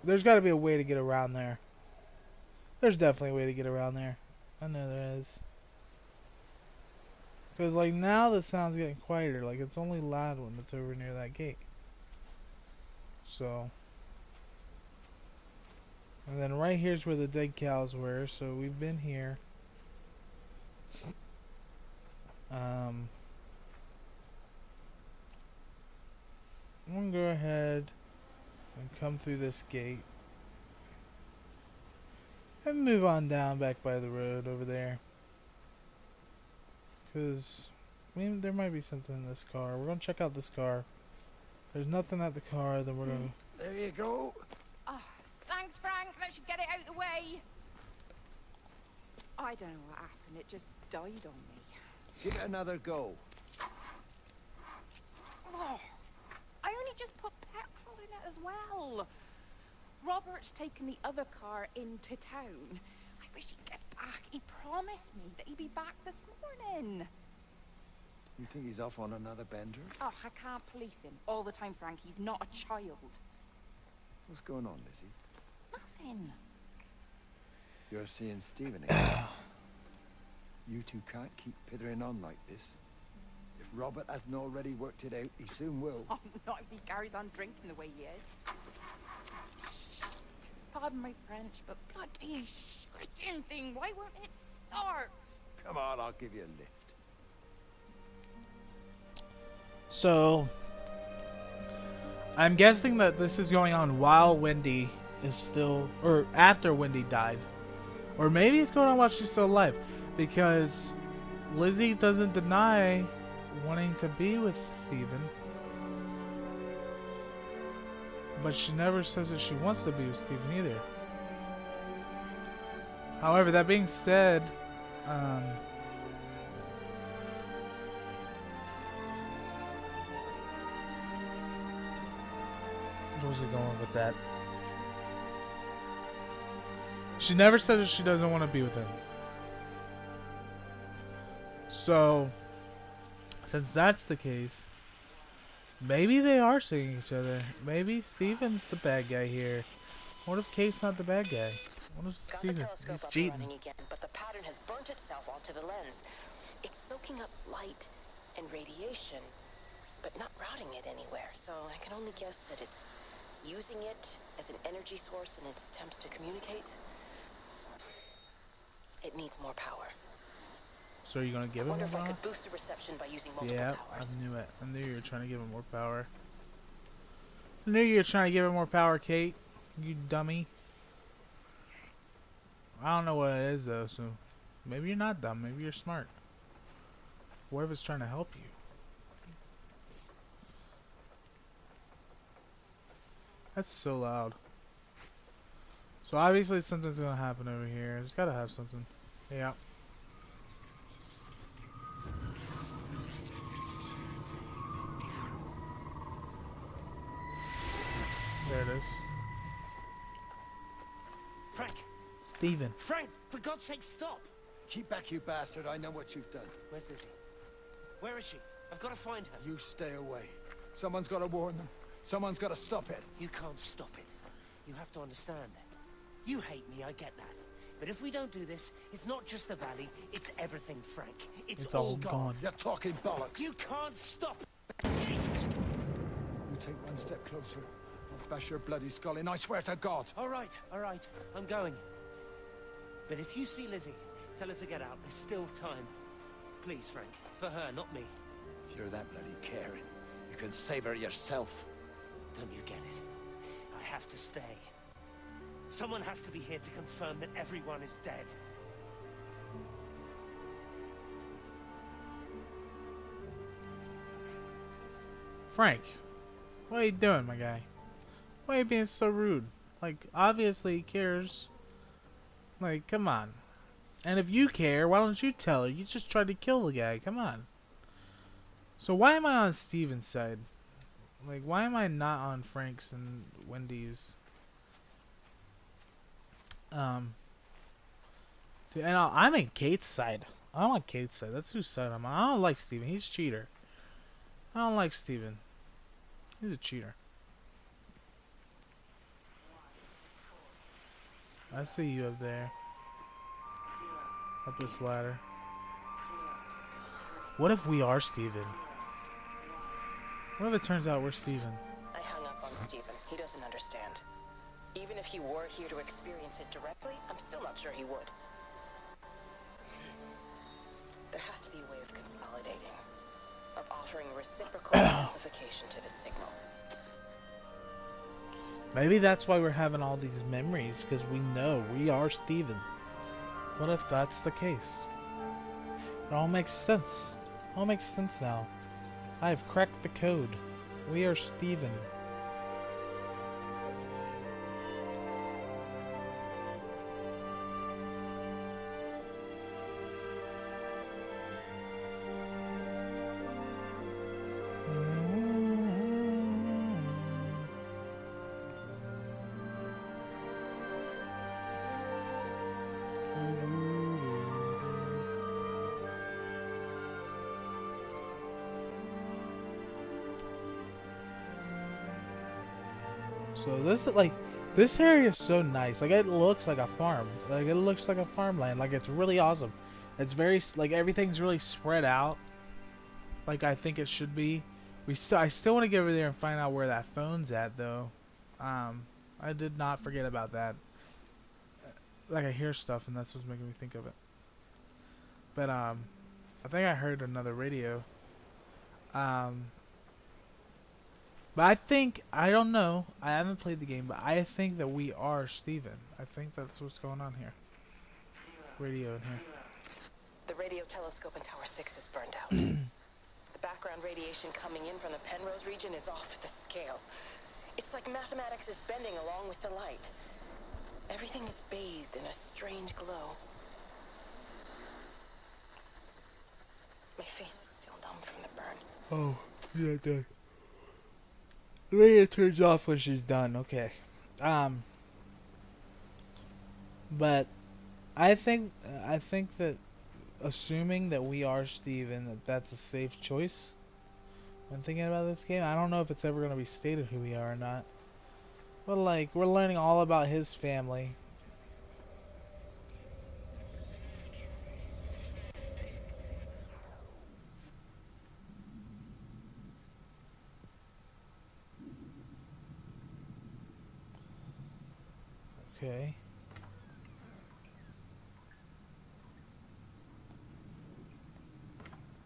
there's gotta be a way to get around there. There's definitely a way to get around there. I know there is. Because, like, now the sound's getting quieter. Like, it's only loud when it's over near that gate. So. And then right here's where the dead cows were. So we've been here. I'm gonna go ahead and come through this gate. And move on down back by the road over there. Because there might be something in this car. We're going to check out this car. If there's nothing at the car, then we're going to... There you go. Oh, thanks, Frank. That should get it out of the way. I don't know what happened. It just died on me. Give it another go. Oh, I only just put petrol in it as well. Robert's taken the other car into town. I wish he'd get back. He promised me that he'd be back this morning. You think he's off on another bender? Oh, I can't police him all the time, Frank. He's not a child. What's going on, Lizzie? Nothing. You're seeing Stephen again. You two can't keep pithering on like this. If Robert hasn't already worked it out, he soon will. Oh, not if he carries on drinking the way he is. Pardon my French, but bloody shitting thing, why won't it start? Come on, I'll give you a lift. So, I'm guessing that this is going on while Wendy is still, or after Wendy died. Or maybe it's going on while she's still alive. Because Lizzie doesn't deny wanting to be with Steven. But she never says that she wants to be with Steven either. However, that being said, where's it going with that? She never said that she doesn't want to be with him. So, since that's the case, maybe they are seeing each other. Maybe Steven's the bad guy here. What if Kate's not the bad guy? What if Got the Steven, telescope he's up and cheating? running again, but the pattern has burnt itself onto the lens. It's soaking up light and radiation, but not routing it anywhere, so I can only guess that it's using it as an energy source in its attempts to communicate. It needs more power. So are you gonna give I him wonder more if I power? could boost the reception by using multiple Yeah, towers. I knew it. I knew you were trying to give him more power. I knew you were trying to give him more power, Kate. You dummy. I don't know what it is though, so maybe you're not dumb. Maybe you're smart. What if it's trying to help you? That's so loud. So obviously something's gonna happen over here. It's gotta have something. Yeah. There it is. Frank! Steven. Frank, for God's sake, stop! Keep back, you bastard. I know what you've done. Where's Lizzie? Where is she? I've got to find her. You stay away. Someone's got to warn them. Someone's got to stop it. You can't stop it. You have to understand. You hate me, I get that. But if we don't do this, it's not just the valley, it's everything, Frank. It's all gone. You're talking bollocks. You can't stop it. Jesus. You take one step closer, I'll bash your bloody skull in, I swear to God. All right, I'm going. But if you see Lizzie, tell her to get out. There's still time. Please, Frank. For her, not me. If you're that bloody caring, you can save her yourself. Don't you get it? I have to stay. Someone has to be here to confirm that everyone is dead. Frank, what are you doing, my guy? Why are you being so rude? Like, obviously he cares. Like, come on. And if you care, why don't you tell her? You just tried to kill the guy. Come on. So why am I on Steven's side? Like, why am I not on Frank's and Wendy's? Dude, and I'm in Kate's side. I'm on Kate's side. That's whose side I'm on. I don't like Steven. He's a cheater. I don't like Steven. He's a cheater. I see you up there. Up this ladder. What if we are Steven? What if it turns out we're Steven? I hung up on Stephen. He doesn't understand. Even if he were here to experience it directly, I'm still not sure he would. There has to be a way of consolidating, of offering reciprocal amplification to the signal. Maybe that's why we're having all these memories, because we know we are Steven. What if that's the case? It all makes sense. It all makes sense now. I have cracked the code. We are Steven. So this area is so nice. Like, it looks like a farm. Like, it looks like a farmland. Like, it's really awesome. It's very, like, everything's really spread out. Like, I think it should be. I still want to get over there and find out where that phone's at, though. I did not forget about that. Like, I hear stuff, and that's what's making me think of it. But, I think I heard another radio. But I don't know. I haven't played the game, but I think that we are Steven. I think that's what's going on here. Radio in here. The radio telescope in Tower 6 is burned out. The background radiation coming in from the Penrose region is off the scale. It's like mathematics is bending along with the light. Everything is bathed in a strange glow. My face is still numb from the burn. Oh, yeah, done. The radio turns off when she's done. Okay. But I think that assuming that we are Steven, that's a safe choice when thinking about this game. I don't know if it's ever going to be stated who we are or not. But like, we're learning all about his family. Okay.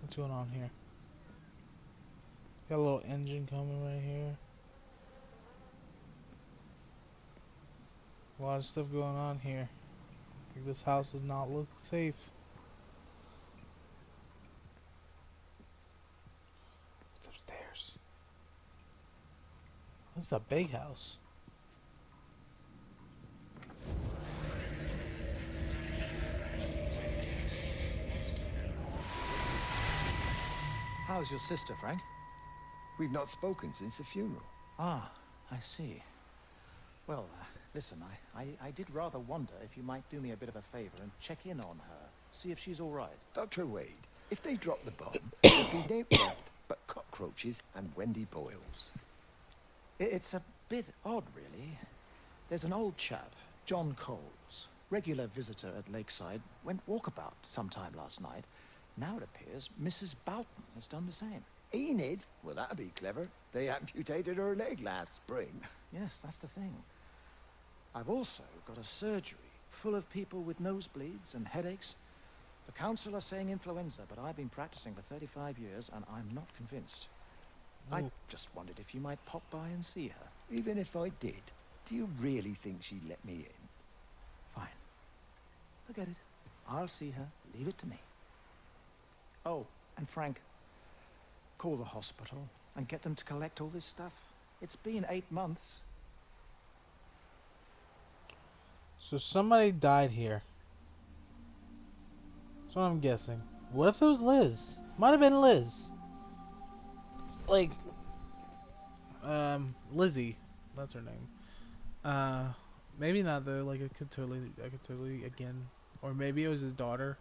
What's going on here? Got a little engine coming right here. A lot of stuff going on here. Like, this house does not look safe. What's upstairs? This is a big house. How's your sister, Frank? We've not spoken since the funeral. Ah, I see. Well, listen, I did rather wonder if you might do me a bit of a favor and check in on her, see if she's all right. Dr. Wade, if they drop the bomb, there'll be no left but cockroaches and Wendy Boyles. It's a bit odd, really. There's an old chap, John Coles, regular visitor at Lakeside, went walkabout sometime last night. Now it appears Mrs. Boughton has done the same. Enid? Well, that'd be clever. They amputated her leg last spring. Yes, that's the thing. I've also got a surgery full of people with nosebleeds and headaches. The council are saying influenza, but I've been practicing for 35 years and I'm not convinced. Ooh. I just wondered if you might pop by and see her. Even if I did, do you really think she'd let me in? Fine. Forget it. I'll see her. Leave it to me. Oh, and Frank, call the hospital and get them to collect all this stuff. It's been 8 months. So somebody died here. That's what I'm guessing. What if it was Liz? Might have been Liz. Like, Lizzie. That's her name. Maybe not though. Like, I could totally, again, or maybe it was his daughter.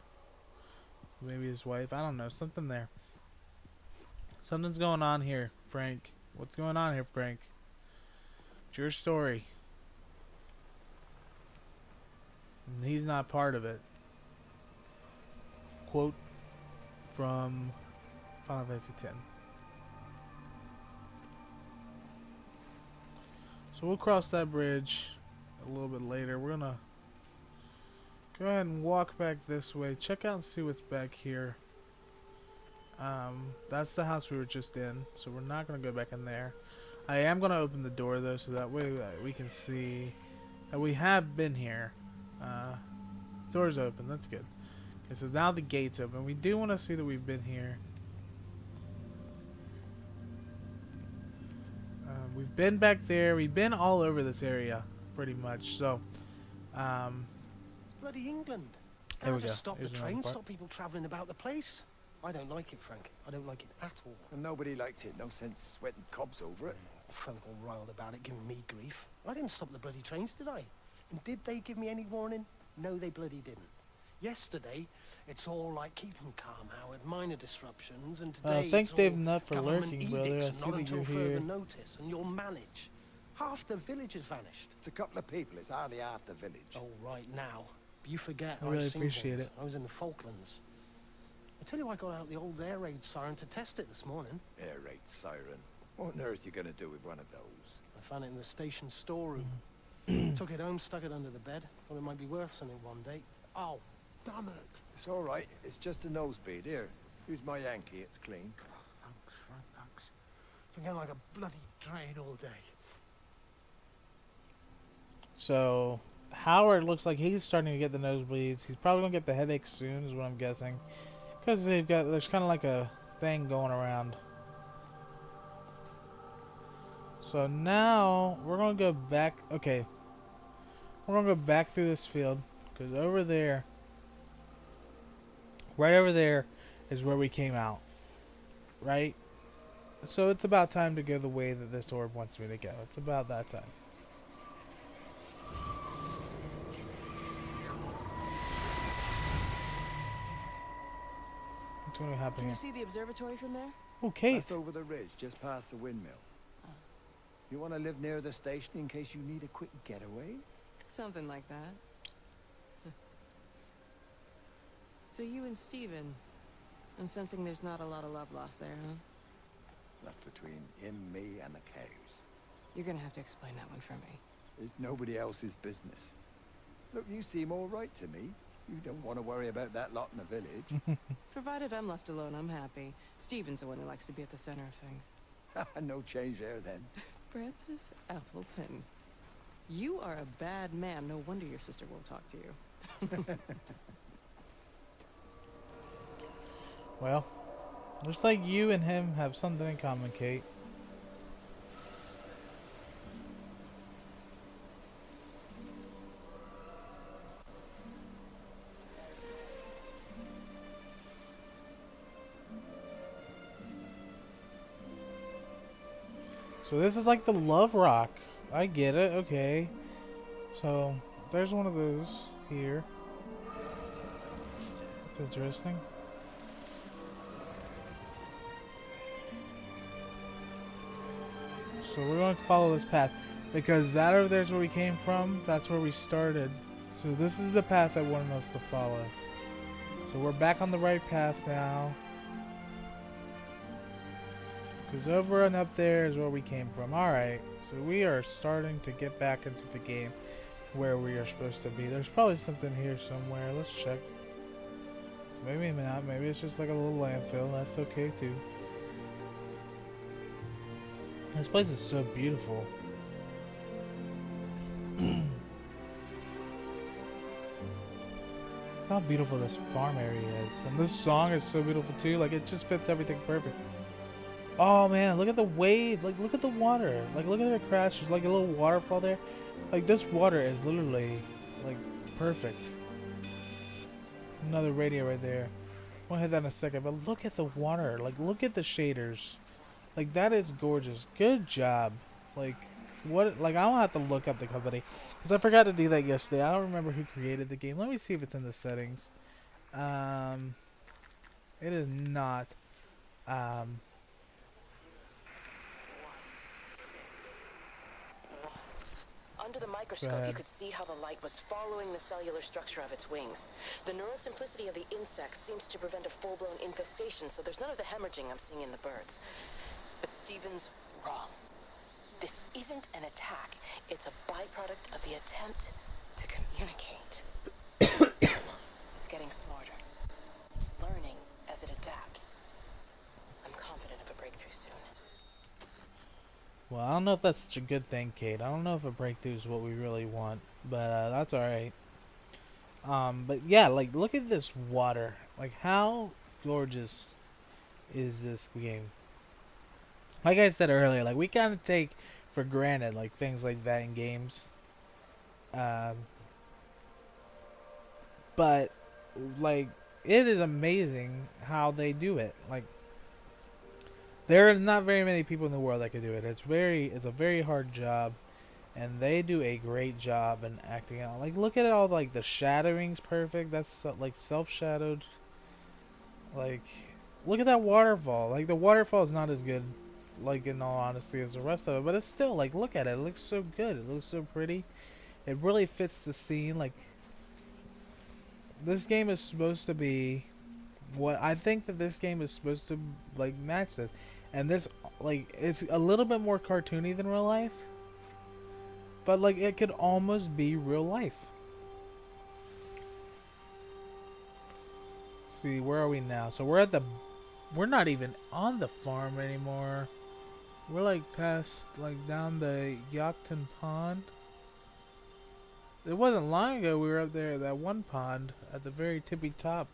Maybe his wife. I don't know. Something there. Something's going on here, Frank. What's going on here, Frank? It's your story. And he's not part of it. Quote from Final Fantasy X. So we'll cross that bridge a little bit later. We're gonna go ahead and walk back this way. Check out and see what's back here. That's the house we were just in, so we're not gonna go back in there. I am gonna open the door though, so that way we can see that we have been here. Door's open. That's good. Okay, so now the gate's open. We do want to see that we've been here. We've been back there. We've been all over this area, pretty much. So, It's bloody England. There we Can't just go. stop Here's the another train, part. stop people travelling about the place. I don't like it, Frank. I don't like it at all. And nobody liked it. No sense sweating cobs over it. Folk all riled about it, giving me grief. I didn't stop the bloody trains, did I? And did they give me any warning? No, they bloody didn't. Yesterday, it's all like keep 'em calm, Howard. Minor disruptions, and today thanks, it's Dave all Nutt, for government lurking, brother. edicts, I see not that until you're further here. notice, and you'll manage. Half the village has vanished. It's a couple of people. It's hardly half the village. Oh, right now. You forget. I really I've seen appreciate things. it. I was in the Falklands. I tell you, I got out the old air raid siren to test it this morning. Air raid siren. What on earth are you going to do with one of those? I found it in the station storeroom. Took it home, stuck it under the bed. Thought it might be worth something one day. Oh, damn it. It's all right. It's just a nosebleed. Here, use my Yankee. It's clean. Thanks, Frank, thanks. Been getting like a bloody drain all day. So Howard looks like he's starting to get the nosebleeds. He's probably gonna get the headache soon, is what I'm guessing, because there's kind of like a thing going around. So now we're gonna go back. Okay, we're gonna go back through this field because over there, right over there, is where we came out. Right. So it's about time to go the way that this orb wants me to go. It's about that time. What's going to happen Can you here? see the observatory from there? Oh, Kate. That's over the ridge, just past the windmill. You want to live near the station in case you need a quick getaway? Something like that. So you and Steven, I'm sensing there's not a lot of love lost there, huh? That's between him, me, and the cows. You're gonna have to explain that one for me. It's nobody else's business. Look, you seem all right to me. You don't want to worry about that lot in the village. Provided I'm left alone, I'm happy. Steven's the one who likes to be at the center of things. No change there, then. Francis Appleton. You are a bad man. No wonder your sister won't talk to you. Well, looks like you and him have something in common, Kate. So this is like the love rock. I get it, okay. So there's one of those here. That's interesting. So we're going to follow this path because that over there is where we came from. That's where we started. So this is the path that wanted us to follow. So we're back on the right path now. Because over and up there is where we came from. Alright, so we are starting to get back into the game where we are supposed to be. There's probably something here somewhere. Let's check. Maybe not. Maybe it's just like a little landfill. That's okay too. This place is so beautiful. How beautiful this farm area is. And this song is so beautiful too. Like, it just fits everything perfect. Oh man, look at the wave. Like, look at the water. Like, look at the crash. There's like a little waterfall there. Like, this water is literally, like, perfect. Another radio right there. We'll hit that in a second. But look at the water. Like, look at the shaders. Like, that is gorgeous. Good job. Like, what? Like, I'll have to look up the company because I forgot to do that yesterday. I don't remember who created the game. Let me see if it's in the settings. It is not. Under the microscope, you could see how the light was following the cellular structure of its wings. The neural simplicity of the insects seems to prevent a full-blown infestation, so there's none of the hemorrhaging I'm seeing in the birds. But Steven's wrong. This isn't an attack. It's a byproduct of the attempt to communicate. It's getting smarter. It's learning as it adapts. I'm confident of a breakthrough soon. Well, I don't know if that's such a good thing, Kate. I don't know if a breakthrough is what we really want, but that's alright. But yeah, like, look at this water. Like, how gorgeous is this game? Like I said earlier, like, we kind of take for granted, like, things like that in games. But, like, it is amazing how they do it. Like, there are not very many people in the world that can do it. It's a very hard job, and they do a great job in acting out. Like, look at it all, like, the shadowing's perfect. That's, like, self-shadowed. Like, look at that waterfall. Like, the waterfall is not as good, like, in all honesty, as the rest of it, but it's still, like, look at it. It looks so good. It looks so pretty. It really fits the scene. Like, this game is supposed to be what I think that this game is supposed to, like, match this. And there's, like, it's a little bit more cartoony than real life, but, like, it could almost be real life. Let's see, where are we now? So we're not even on the farm anymore. We're, like, past, like, down the Yachten Pond. It wasn't long ago we were up there at that one pond at the very tippy top.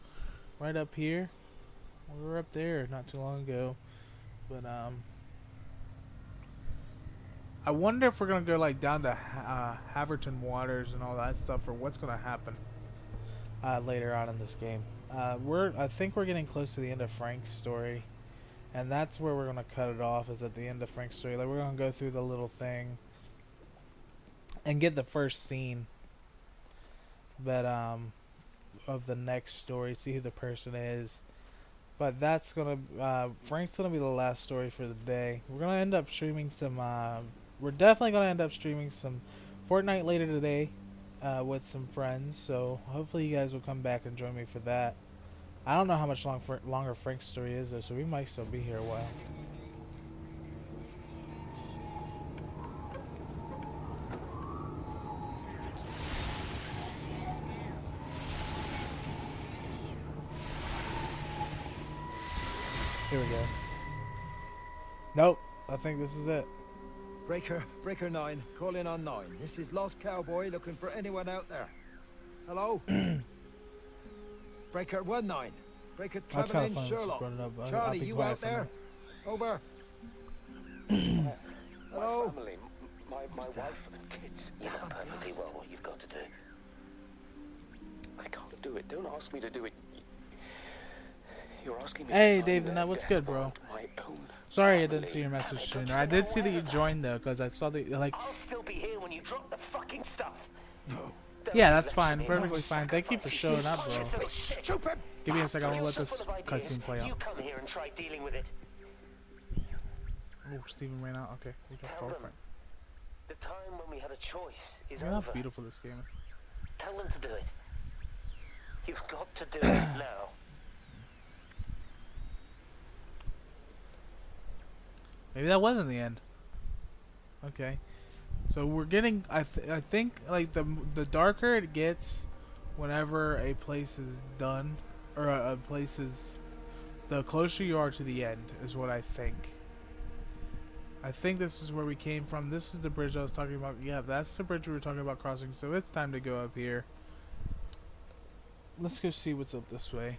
Right up here. We were up there not too long ago. But, I wonder if we're going to go, like, down to Haverton Waters and all that stuff, or what's going to happen later on in this game. I think we're getting close to the end of Frank's story. And that's where we're going to cut it off, is at the end of Frank's story. Like, we're going to go through the little thing and get the first scene. But, of the next story, see who the person is. But that's gonna Frank's gonna be the last story for the day. We're gonna end up streaming some we're definitely gonna end up streaming some Fortnite later today with some friends. So hopefully you guys will come back and join me for that. I don't know how much longer Frank's story is though, so we might still be here a while. Here we go. Nope, I think this is it. Breaker 9, call in on 9. This is Lost Cowboy looking for anyone out there. Hello? Breaker 19. Breaker That's kind of Traveling funny. Just Sherlock. brought it up. I'll Charlie, be you quiet out for a there? minute. Over. Hello? My family, my wife and kids. You know perfectly well what you've got to do. I can't do it. Don't ask me to do it. You're asking me. Hey, to Dave, sign the Nut, what's good, bro? my own Sorry I family. didn't see your message sooner. I did see that you joined though, because I saw that like. I'll still be here when you drop the fucking stuff. No. Yeah, that's fine. Perfectly fine. Thank you for showing up, bro. Give me a second. I'm gonna let this cutscene play You out. come here and try dealing with it. Oh, Steven ran out. Okay, we got Tell far them front. the time when we had a choice is Look how over. beautiful this game is. Tell them to do it. You've got to do it now. Maybe that wasn't the end. Okay, so we're getting. I think like the darker it gets, whenever a place is done, or a place is, the closer you are to the end is what I think. I think this is where we came from. This is the bridge I was talking about. Yeah, that's the bridge we were talking about crossing. So it's time to go up here. Let's go see what's up this way.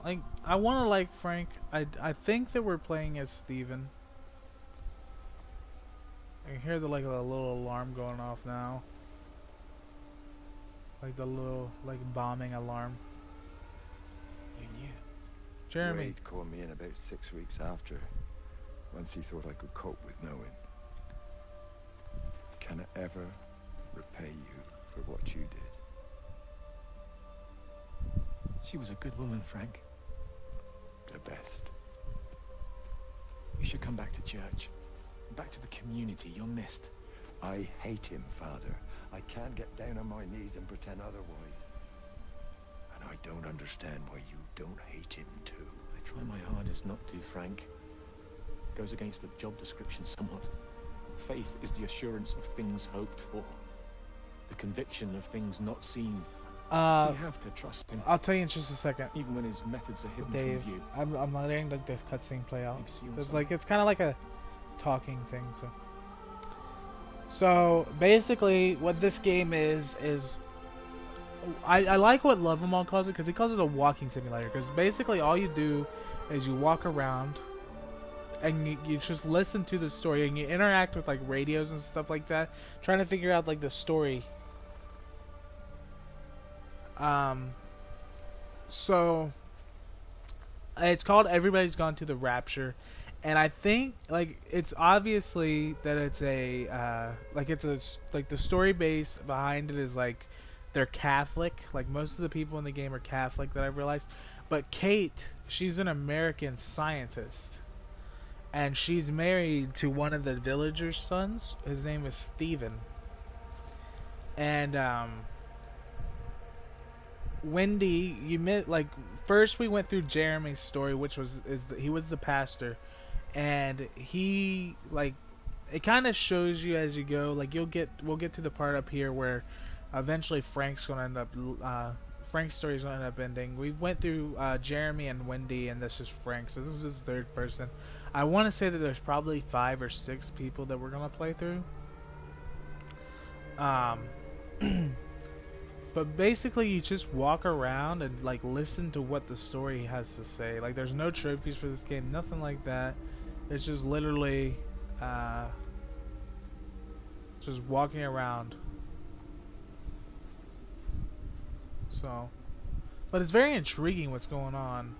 Like, I want to like Frank. I think that we're playing as Steven. I can hear the like a little alarm going off now. Like the little like bombing alarm. You knew. Jeremy. Wade called me in about 6 weeks after. Once he thought I could cope with knowing. Can I ever repay you for what you did? She was a good woman, Frank. The best. You should come back to church. Back to the community. You're missed. I hate him, Father. I can't get down on my knees and pretend otherwise. And I don't understand why you don't hate him too. I try my hardest not to, Frank. Goes against the job description somewhat. Faith is the assurance of things hoped for. The conviction of things not seen. We have to trust him. I'll tell you in just a second. Even when his methods are hidden Dave, from view. I'm letting like the cutscene play out. Maybe see you on It's Sunday. like it's kind of like a talking thing. So basically, what this game is I like what Lovemal calls it, because he calls it a walking simulator. Because basically, all you do is you walk around and you just listen to the story, and you interact with like radios and stuff like that, trying to figure out like the story. So it's called Everybody's Gone to the Rapture, and I think like it's obviously that it's a like the story base behind it is like they're Catholic. Like most of the people in the game are Catholic, that I've realized. But Kate, she's an American scientist, and she's married to one of the villagers' sons. His name is Steven. And Wendy, you met like first we went through Jeremy's story, which he was the pastor, and he like it kind of shows you as you go. Like we'll get to the part up here where eventually Frank's gonna end up Frank's story's gonna end up ending. We went through Jeremy and Wendy, and this is Frank. So this is his third person. I want to say that there's probably 5 or 6 people that we're gonna play through. But basically, you just walk around and like listen to what the story has to say. Like, there's no trophies for this game, nothing like that. It's just literally just walking around. So, but it's very intriguing what's going on.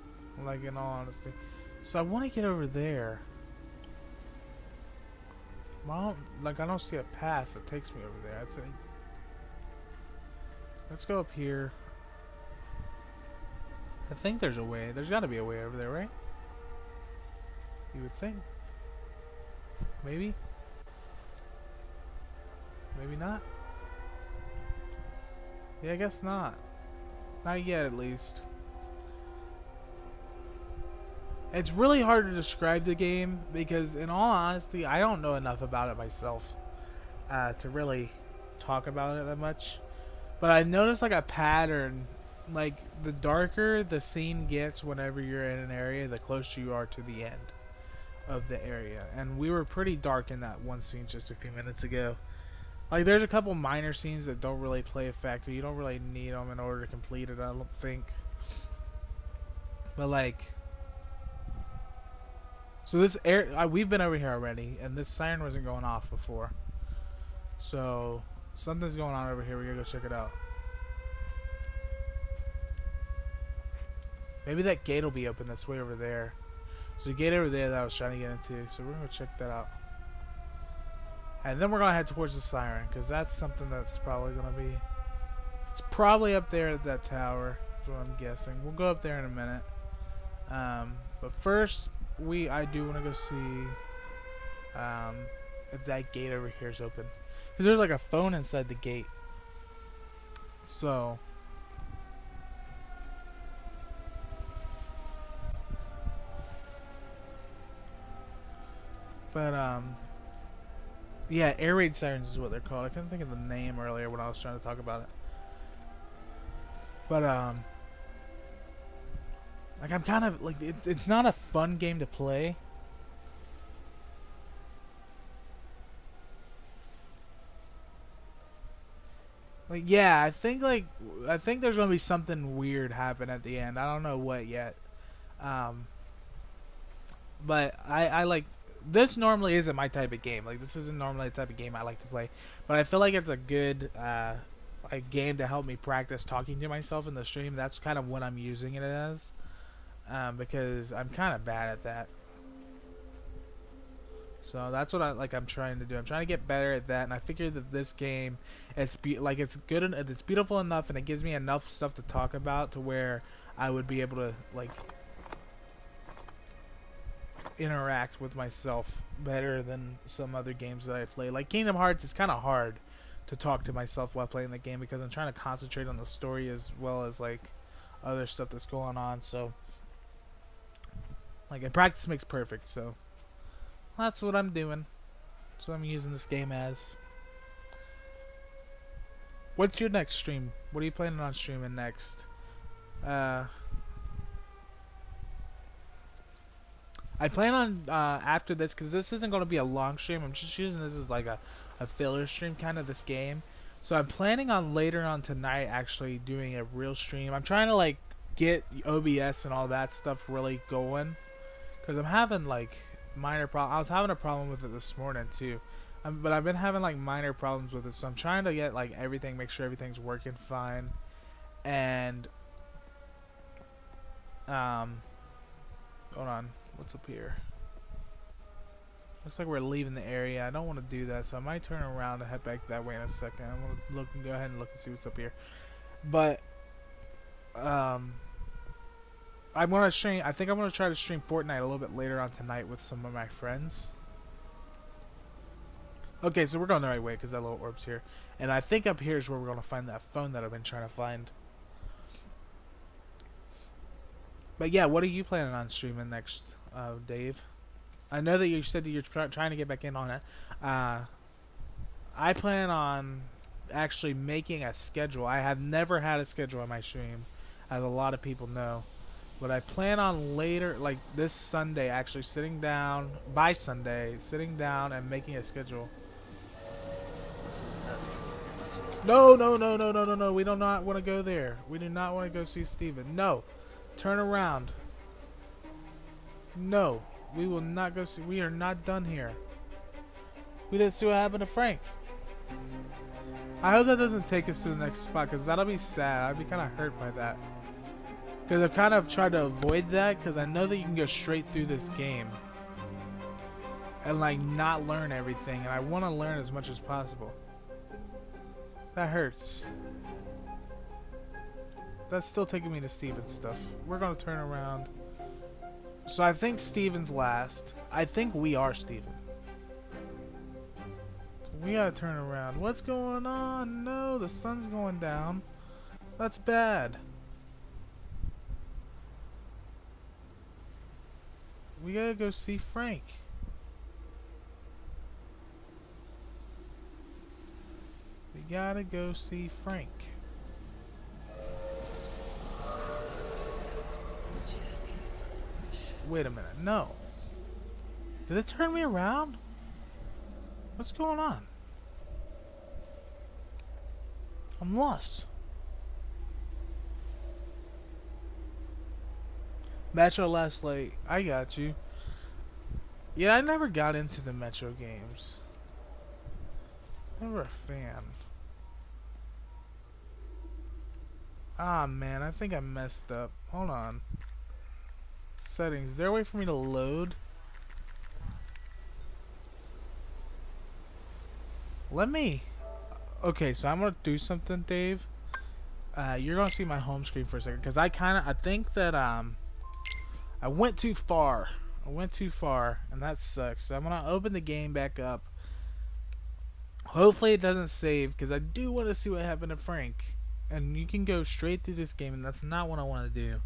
Like, in all honesty, so I want to get over there. I don't see a path that takes me over there. I think. Let's go up here. I think there's a way. There's got to be a way over there, right? You would think. Maybe? Maybe not? Yeah, I guess not. Not yet, at least. It's really hard to describe the game because, in all honesty, I don't know enough about it myself to really talk about it that much. But I noticed like a pattern. Like, the darker the scene gets whenever you're in an area, the closer you are to the end of the area. And we were pretty dark in that one scene just a few minutes ago. Like, there's a couple minor scenes that don't really play a factor. You don't really need them in order to complete it, I don't think. But, like... So this we've been over here already, and this siren wasn't going off before. So, something's going on over here. We gotta go check it out. Maybe that gate will be open that's way over there. So the gate over there that I was trying to get into. So we're going to check that out. And then we're going to head towards the siren. Because that's something that's probably going to be... It's probably up there at that tower. Is what I'm guessing. We'll go up there in a minute. But first, I do want to go see if that gate over here is open. Because there's like a phone inside the gate. So... But, yeah, air raid sirens is what they're called. I couldn't think of the name earlier when I was trying to talk about it. But, like, I'm kind of, like, it's not a fun game to play. Like, yeah, I think there's going to be something weird happen at the end. I don't know what yet. But I like... This normally isn't my type of game. Like, this isn't normally the type of game I like to play. But I feel like it's a good like game to help me practice talking to myself in the stream. That's kind of what I'm using it as. Because I'm kind of bad at that. So that's what I'm trying to do. I'm trying to get better at that, and I figured that this game, it's good, it's beautiful enough, and it gives me enough stuff to talk about to where I would be able to like interact with myself better than some other games that I play. Like Kingdom Hearts, it's kind of hard to talk to myself while playing the game because I'm trying to concentrate on the story as well as like other stuff that's going on. So like, and practice makes perfect. So that's what I'm doing. That's what I'm using this game as. What's your next stream? What are you planning on streaming next? I plan on after this, because this isn't going to be a long stream. I'm just using this as like a filler stream, kind of, this game. So I'm planning on later on tonight actually doing a real stream. I'm trying to like get OBS and all that stuff really going, because I'm having like minor problems. I was having a problem with it this morning too, but I've been having like minor problems with it. So I'm trying to get like everything, make sure everything's working fine, and hold on. What's up here? Looks like we're leaving the area. I don't want to do that, so I might turn around and head back that way in a second. I'm gonna go ahead and look and see what's up here. But I'm gonna stream. I think I'm gonna try to stream Fortnite a little bit later on tonight with some of my friends. Okay, so we're going the right way because that little orb's here, and I think up here is where we're gonna find that phone that I've been trying to find. But yeah, what are you planning on streaming next, Dave? I know that you said that you're trying to get back in on it. I plan on actually making a schedule. I have never had a schedule on my stream, as a lot of people know. But I plan on later, like this Sunday, actually sitting down, by Sunday, sitting down and making a schedule. No, no, no, no, no, no, no. We do not want to go there. We do not want to go see Steven. No. Turn around. No. We will not go see. We are not done here. We didn't see what happened to Frank. I hope that doesn't take us to the next spot, because that'll be sad. I'd be kind of hurt by that. Because I've kind of tried to avoid that, because I know that you can go straight through this game and like not learn everything, and I want to learn as much as possible. That hurts. That's still taking me to Steven's stuff. We're gonna turn around. So I think Steven's last. I think we are Steven. So we gotta turn around. What's going on? No, the sun's going down. That's bad. We gotta go see Frank. We gotta go see Frank. Wait a minute. No. Did it turn me around? What's going on? I'm lost. Metro Last Light. I got you. Yeah, I never got into the Metro games. Never a fan. Ah, man. I think I messed up. Hold on. Settings. Is there a way for me to load? Let me... Okay, so I'm gonna do something, Dave. You're gonna see my home screen for a second. Because I think that, I went too far. And that sucks. So I'm gonna open the game back up. Hopefully it doesn't save, because I do want to see what happened to Frank. And you can go straight through this game, and that's not what I want to do.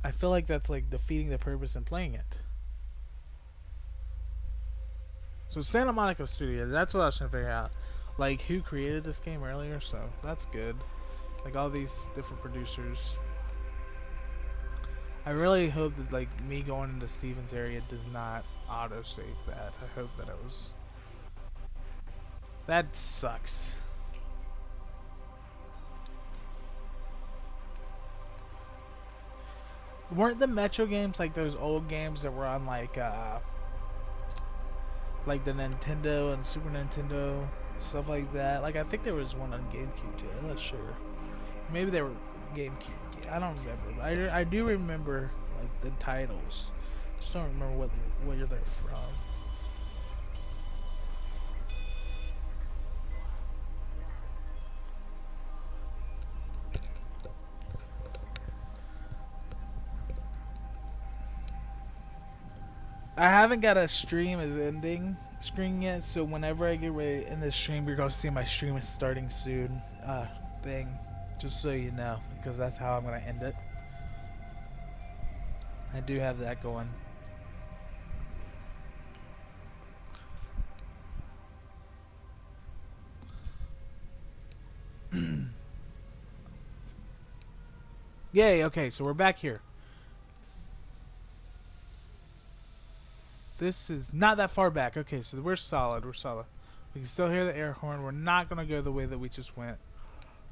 I feel like that's like defeating the purpose in playing it. So Santa Monica Studios, that's what I was trying to figure out. Like, who created this game earlier, so that's good. Like, all these different producers. I really hope that, like, me going into Steven's area does not auto-save that. I hope that it was... That sucks. Weren't the Metro games like those old games that were on like the Nintendo and Super Nintendo, stuff like that? Like, I think there was one on GameCube too. I'm not sure. Maybe they were GameCube. I don't remember. I do remember like the titles. Just don't remember where they're from. I haven't got a stream as ending screen yet, so whenever I get ready to end this stream, you're gonna see my stream is starting soon thing. Just so you know, because that's how I'm gonna end it. I do have that going. Yay, okay, so we're back here. This is not that far back. Okay, so we're solid. We can still hear the air horn. We're not going to go the way that we just went.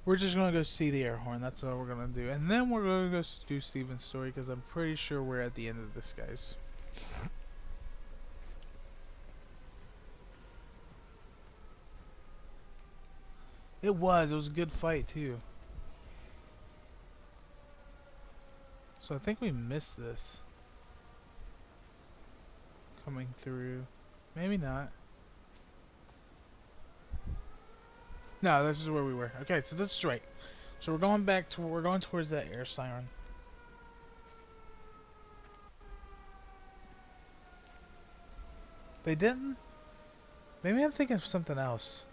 We're just going to go see the air horn. That's all we're going to do. And then we're going to go do Steven's story, because I'm pretty sure we're at the end of this, guys. It was a good fight, too. So I think we missed this. Coming through. Maybe not. No, this is where we were. Okay, so this is right. So we're going towards that air siren. They didn't? Maybe I'm thinking of something else.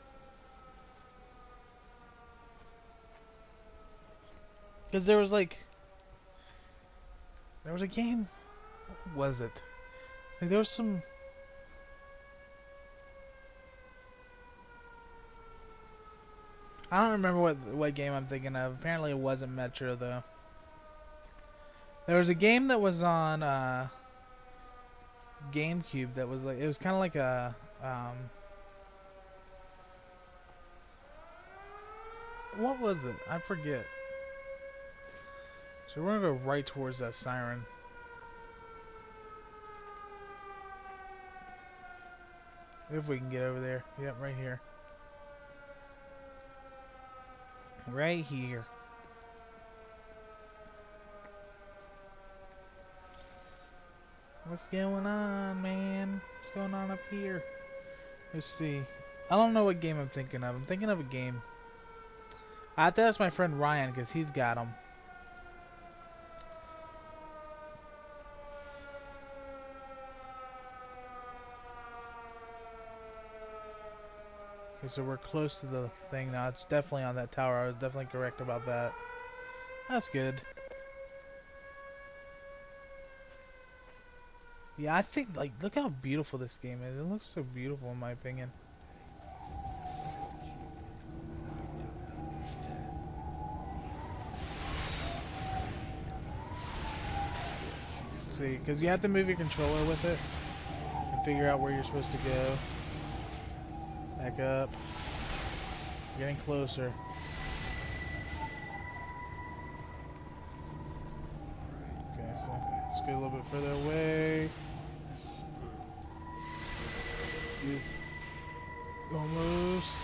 Because there was a game. What was it? Like, there was some... I don't remember what game I'm thinking of. Apparently it wasn't Metro, though. There was a game that was on GameCube that was like... It was kind of like a... what was it? I forget. So we're going to go right towards that siren. If we can get over there. Yep, right here. Right here. What's going on, man? What's going on up here? Let's see. I don't know what game I'm thinking of. I'm thinking of a game. I have to ask my friend Ryan because he's got them. Okay, so we're close to the thing now. It's definitely on that tower. I was definitely correct about that. That's good. Yeah, I think, like, look how beautiful this game is. It looks so beautiful in my opinion. See, because you have to move your controller with it and figure out where you're supposed to go. Back up. Getting closer. Okay, so let's get a little bit further away. It's almost.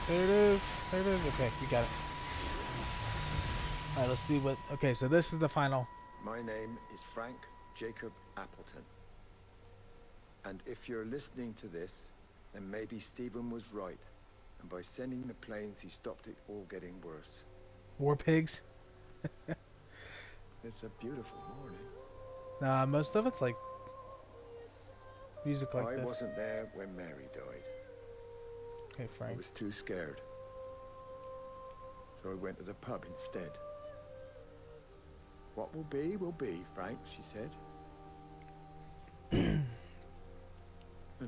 There it is. Okay, you got it. All right, let's see what. Okay, so this is the final. My name is Frank Jacob Appleton. And if you're listening to this, then maybe Stephen was right. And by sending the planes, he stopped it all getting worse. War pigs. It's a beautiful morning. Nah, most of it's like music like I this. wasn't there when Mary died. Okay, Frank. I was too scared. So I went to the pub instead. What will be, Frank, she said. And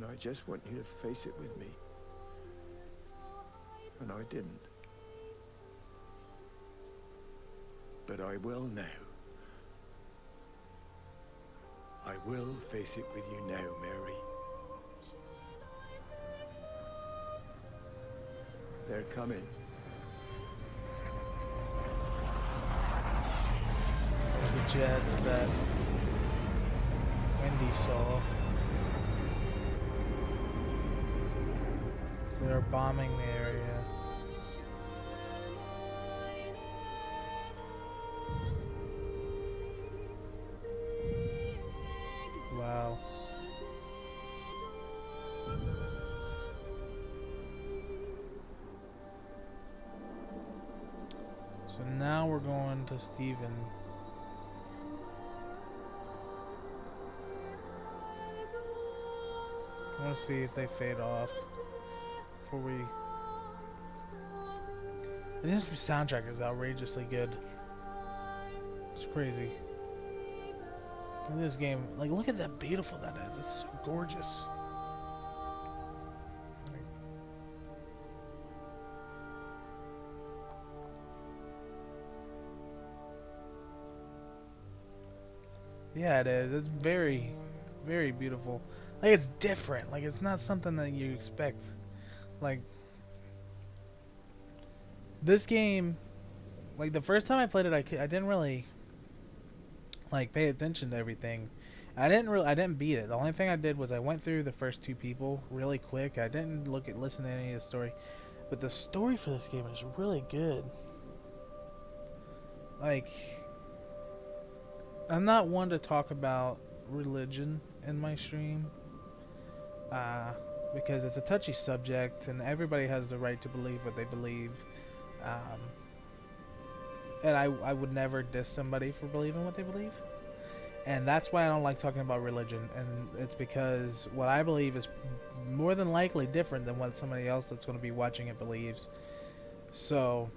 I just want you to face it with me. And I didn't. But I will now. I will face it with you now, Mary. They're coming. There's the jets that Wendy saw. So they're bombing the area. Wow. So now we're going to Stephen. I want to see if they fade off before we. And this soundtrack is outrageously good. It's crazy. Look at this game. Like, look at that beautiful that is. It's so gorgeous. Yeah, it is. It's very, very beautiful. Like, it's different. Like, it's not something that you expect. Like, this game, like, the first time I played it, I didn't really, like, pay attention to everything. I didn't beat it. The only thing I did was I went through the first two people really quick. I didn't listen to any of the story. But the story for this game is really good. Like, I'm not one to talk about religion in my stream. Because it's a touchy subject and everybody has the right to believe what they believe. And I would never diss somebody for believing what they believe. And that's why I don't like talking about religion. And it's because what I believe is more than likely different than what somebody else that's going to be watching it believes. So,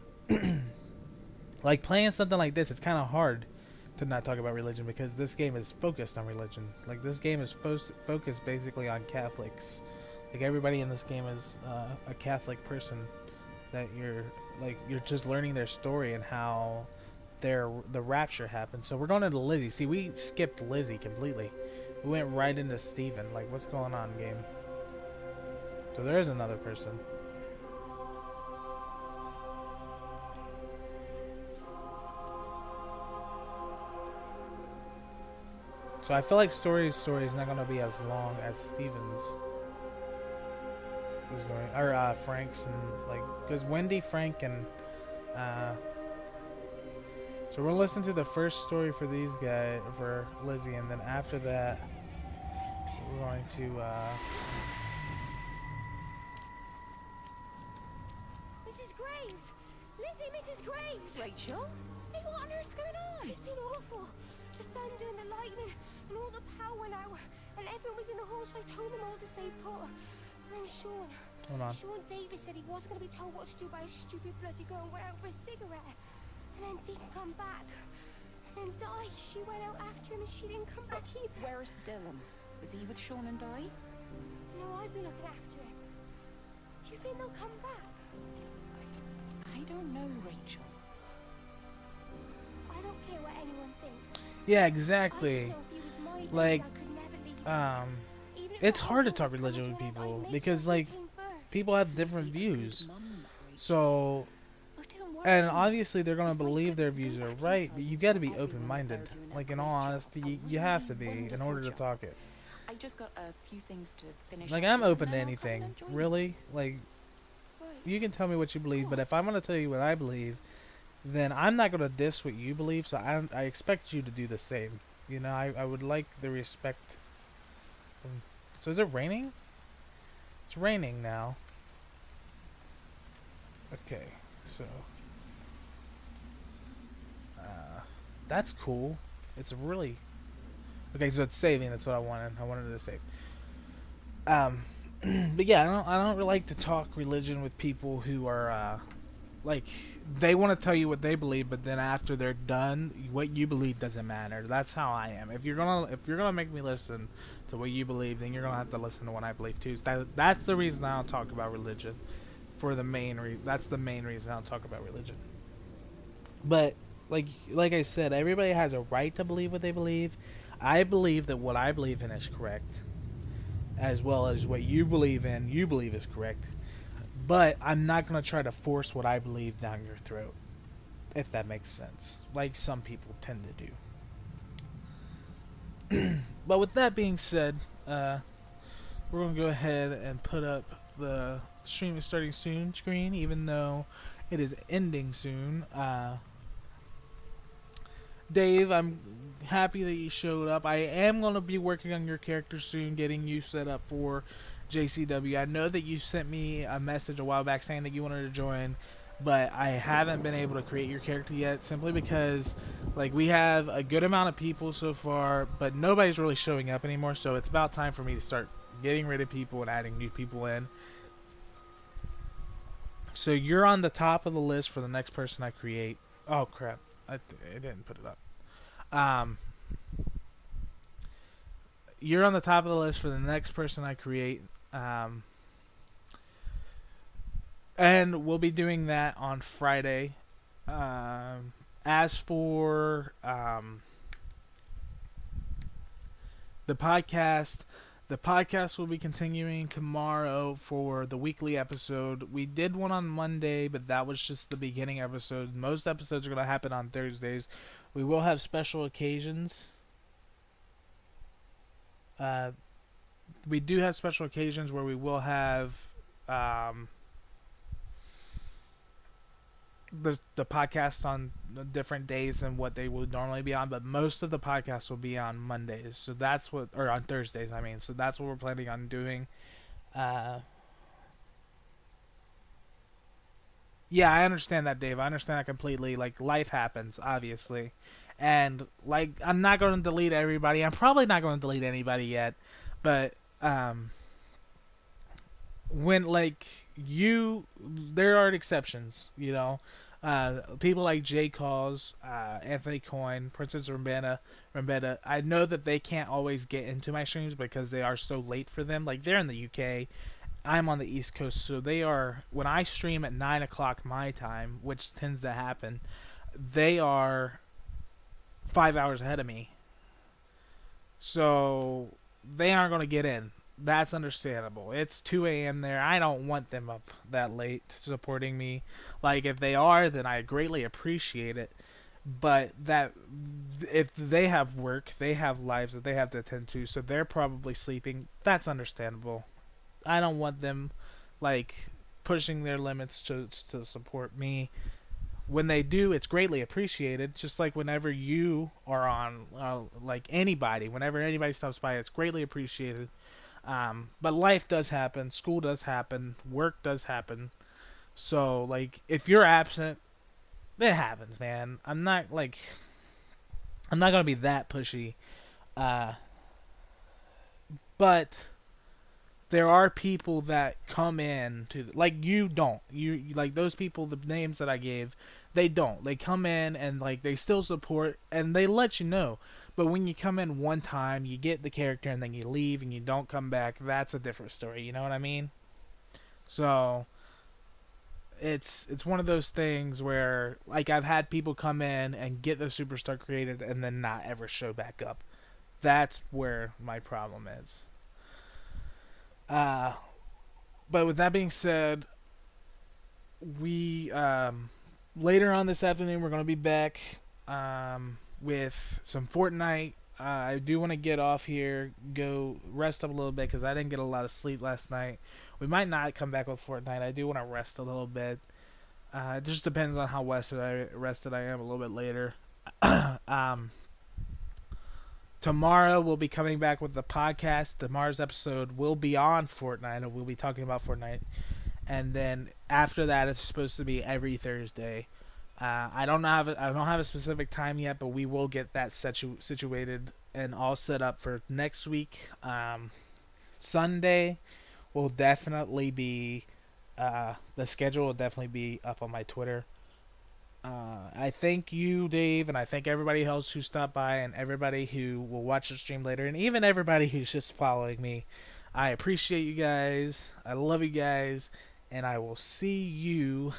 like, playing something like this, it's kind of hard to not talk about religion because this game is focused on religion. Like, this game is focused basically on Catholics. Like, everybody in this game is a Catholic person that you're just learning their story and how the rapture happened. So we're going into Lizzie. See, we skipped Lizzie completely. We went right into Stephen. Like, what's going on, game? So there is another person. So I feel like Story's story is not going to be as long as Stephen's is going, or Frank's, and like, because Wendy, Frank, and so we'll listen to the first story for these guys, for Lizzie, and then after that we're going to This Mrs. Graves! Lizzie, Mrs. Graves! Rachel? Hey, what on earth's going on? It's been awful. The thunder and the lightning and all the power went out. And everyone was in the hall, so I told them all to stay put. And then Sean Davis said he wasn't going to be told what to do by a stupid bloody girl and went out for a cigarette. And then didn't come back. And then Di, she went out after him and she didn't come back either. Where's Dylan? Is he with Sean and Di? No, I'd be looking after him. Do you think they'll come back? I don't know, Rachel. I don't care what anyone thinks. Yeah, exactly. Like, it's hard to talk religion with people because, like, people have different views. So, and obviously they're going to believe their views are right, but you got to be open-minded. Like, in all honesty, you have to be in order to talk it. I just got a few things to finish. Like, I'm open to anything, really. Like, you can tell me what you believe, but if I'm going to tell you what I believe, then I'm not going to diss what you believe, so I expect you to do the same. You know, I would like the respect. So is it raining? It's raining now. Okay, so that's cool. It's really okay. So it's saving. That's what I wanted. I wanted it to save. But yeah, I don't really like to talk religion with people who are like they want to tell you what they believe, but then after they're done, what you believe doesn't matter. That's how I am. If you're gonna make me listen to what you believe, then you're gonna have to listen to what I believe too. So that's the reason I don't talk about religion. That's the main reason I don't talk about religion. But like I said, everybody has a right to believe what they believe. I believe that what I believe in is correct, as well as what you believe is correct. But I'm not going to try to force what I believe down your throat, if that makes sense, like some people tend to do. But with that being said, we're going to go ahead and put up the stream is starting soon screen, even though it is ending soon. Dave, I'm happy that you showed up. I am going to be working on your character soon, getting you set up for JCW. I know that you sent me a message a while back saying that you wanted to join, but I haven't been able to create your character yet, simply because like we have a good amount of people so far, but nobody's really showing up anymore, so it's about time for me to start getting rid of people and adding new people in. So you're on the top of the list for the next person I create. Oh crap, I didn't put it up. You're on the top of the list for the next person I create. And we'll be doing that on Friday. As for the podcast will be continuing tomorrow for the weekly episode. We did one on Monday, but that was just the beginning episode. Most episodes are going to happen on Thursdays. We will have special occasions. We do have special occasions where we will have the podcast on different days than what they would normally be on, but most of the podcasts will be on Mondays. So that's or on Thursdays, I mean. So that's what we're planning on doing. Yeah, I understand that, Dave. I understand that completely. Like, life happens, obviously. And, like, I'm not going to delete everybody. I'm probably not going to delete anybody yet. But, when, like, there are exceptions, you know. People like Jay Calls, Anthony Coyne, Princess Rambetta. I know that they can't always get into my streams because they are so late for them. Like, they're in the UK. I'm on the East Coast, so they are, when I stream at 9 o'clock my time, which tends to happen, they are 5 hours ahead of me. So they aren't going to get in. That's understandable. It's 2 a.m. there. I don't want them up that late supporting me. Like, if they are, then I greatly appreciate it. But that, if they have work, they have lives that they have to attend to, so they're probably sleeping. That's understandable. I don't want them, like, pushing their limits to support me. When they do, it's greatly appreciated. Just like whenever you are on, like, whenever anybody stops by, it's greatly appreciated. But life does happen. School does happen. Work does happen. So like if you're absent, it happens, man. I'm not gonna be that pushy, uh, but there are people that come in to like you don't like those people, the names that I gave, they don't, they come in and like they still support and they let you know, but when you come in one time you get the character and then you leave and you don't come back, that's a different story, you know what I mean? So it's one of those things where like I've had people come in and get the superstar created and then not ever show back up. That's where my problem is. uh but with that being said, we later on this afternoon we're gonna be back with some Fortnite. I do want to get off here, go rest up a little bit because I didn't get a lot of sleep last night. We might not come back with Fortnite. I do want to rest a little bit. It just depends on how rested I am a little bit later. um, Tomorrow we'll be coming back with the podcast. Tomorrow's episode will be on Fortnite, and we'll be talking about Fortnite. And then after that, it's supposed to be every Thursday. I don't have a specific time yet, but we will get that situated and all set up for next week. Sunday will definitely be the schedule will definitely be up on my Twitter. I thank you, Dave, and I thank everybody else who stopped by and everybody who will watch the stream later, and even everybody who's just following me. I appreciate you guys. I love you guys, and I will see you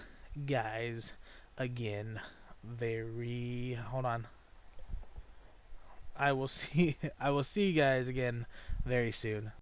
guys again very hold on. I will see you guys again very soon.